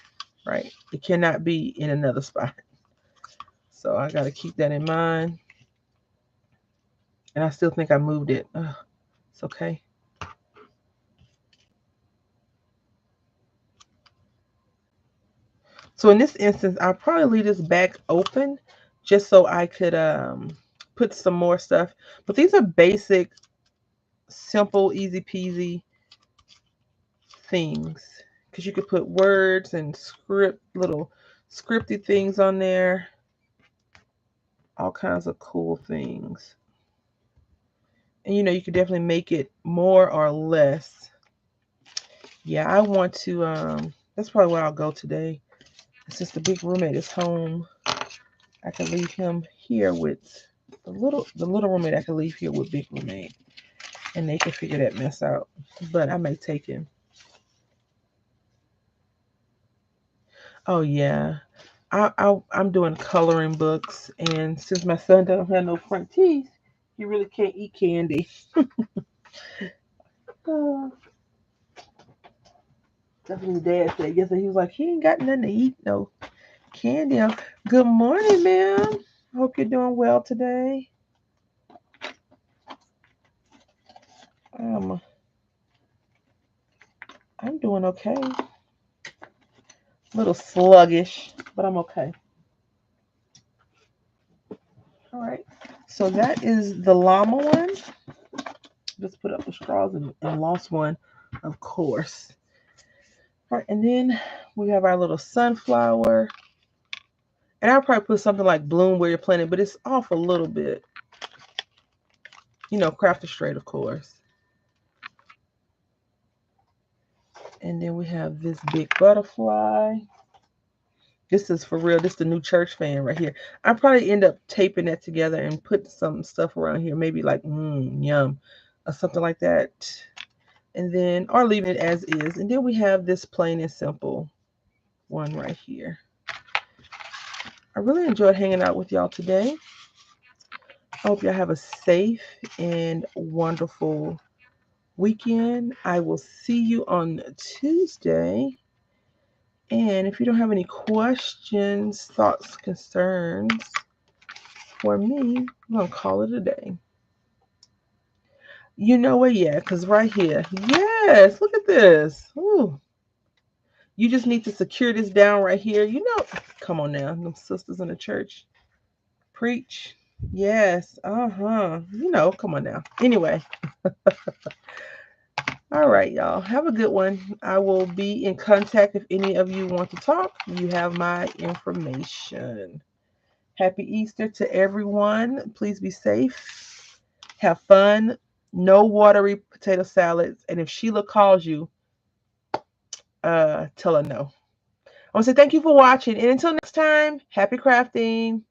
right? It cannot be in another spot. So I got to keep that in mind. And I still think I moved it. Ugh, it's okay. So in this instance, I'll probably leave this back open just so I could put some more stuff. But these are basic, simple, easy peasy things. Because you could put words and little scripty things on there. All kinds of cool things. And you could definitely make it more or less. Yeah, I want to, that's probably where I'll go today. Since the big roommate is home, I can leave him here with the little roommate. I can leave here with big roommate, and they can figure that mess out. But I may take him. Oh yeah, I'm doing coloring books, and since my son doesn't have no front teeth, he really can't eat candy. Uh, that's what his dad said yesterday. He was like, he ain't got nothing to eat, no candy. Good morning, ma'am. Hope you're doing well today. Um, I'm doing okay. A little sluggish, but I'm okay. All right. So that is the llama one. Just put up the straws and lost one, of course. All right, and then we have our little sunflower. And I'll probably put something like bloom where you're planting, but it's off a little bit. Craft it straight, of course. And then we have this big butterfly. This is for real. This is the new church fan right here. I probably end up taping that together and put some stuff around here. Maybe like, yum, or something like that. And then, or leaving it as is. And then we have this plain and simple one right here. I really enjoyed hanging out with y'all today. I hope y'all have a safe and wonderful weekend. I will see you on Tuesday. And if you don't have any questions, thoughts, concerns for me, I'm going to call it a day. You know what? Yeah, because right here. Yes, look at this. Ooh. You just need to secure this down right here. Come on now, them sisters in the church. Preach. Yes. Come on now. Anyway. All right, y'all. Have a good one. I will be in contact if any of you want to talk. You have my information. Happy Easter to everyone. Please be safe. Have fun. No watery potato salads. And if Sheila calls you, tell her no. I want to say thank you for watching. And until next time, happy crafting.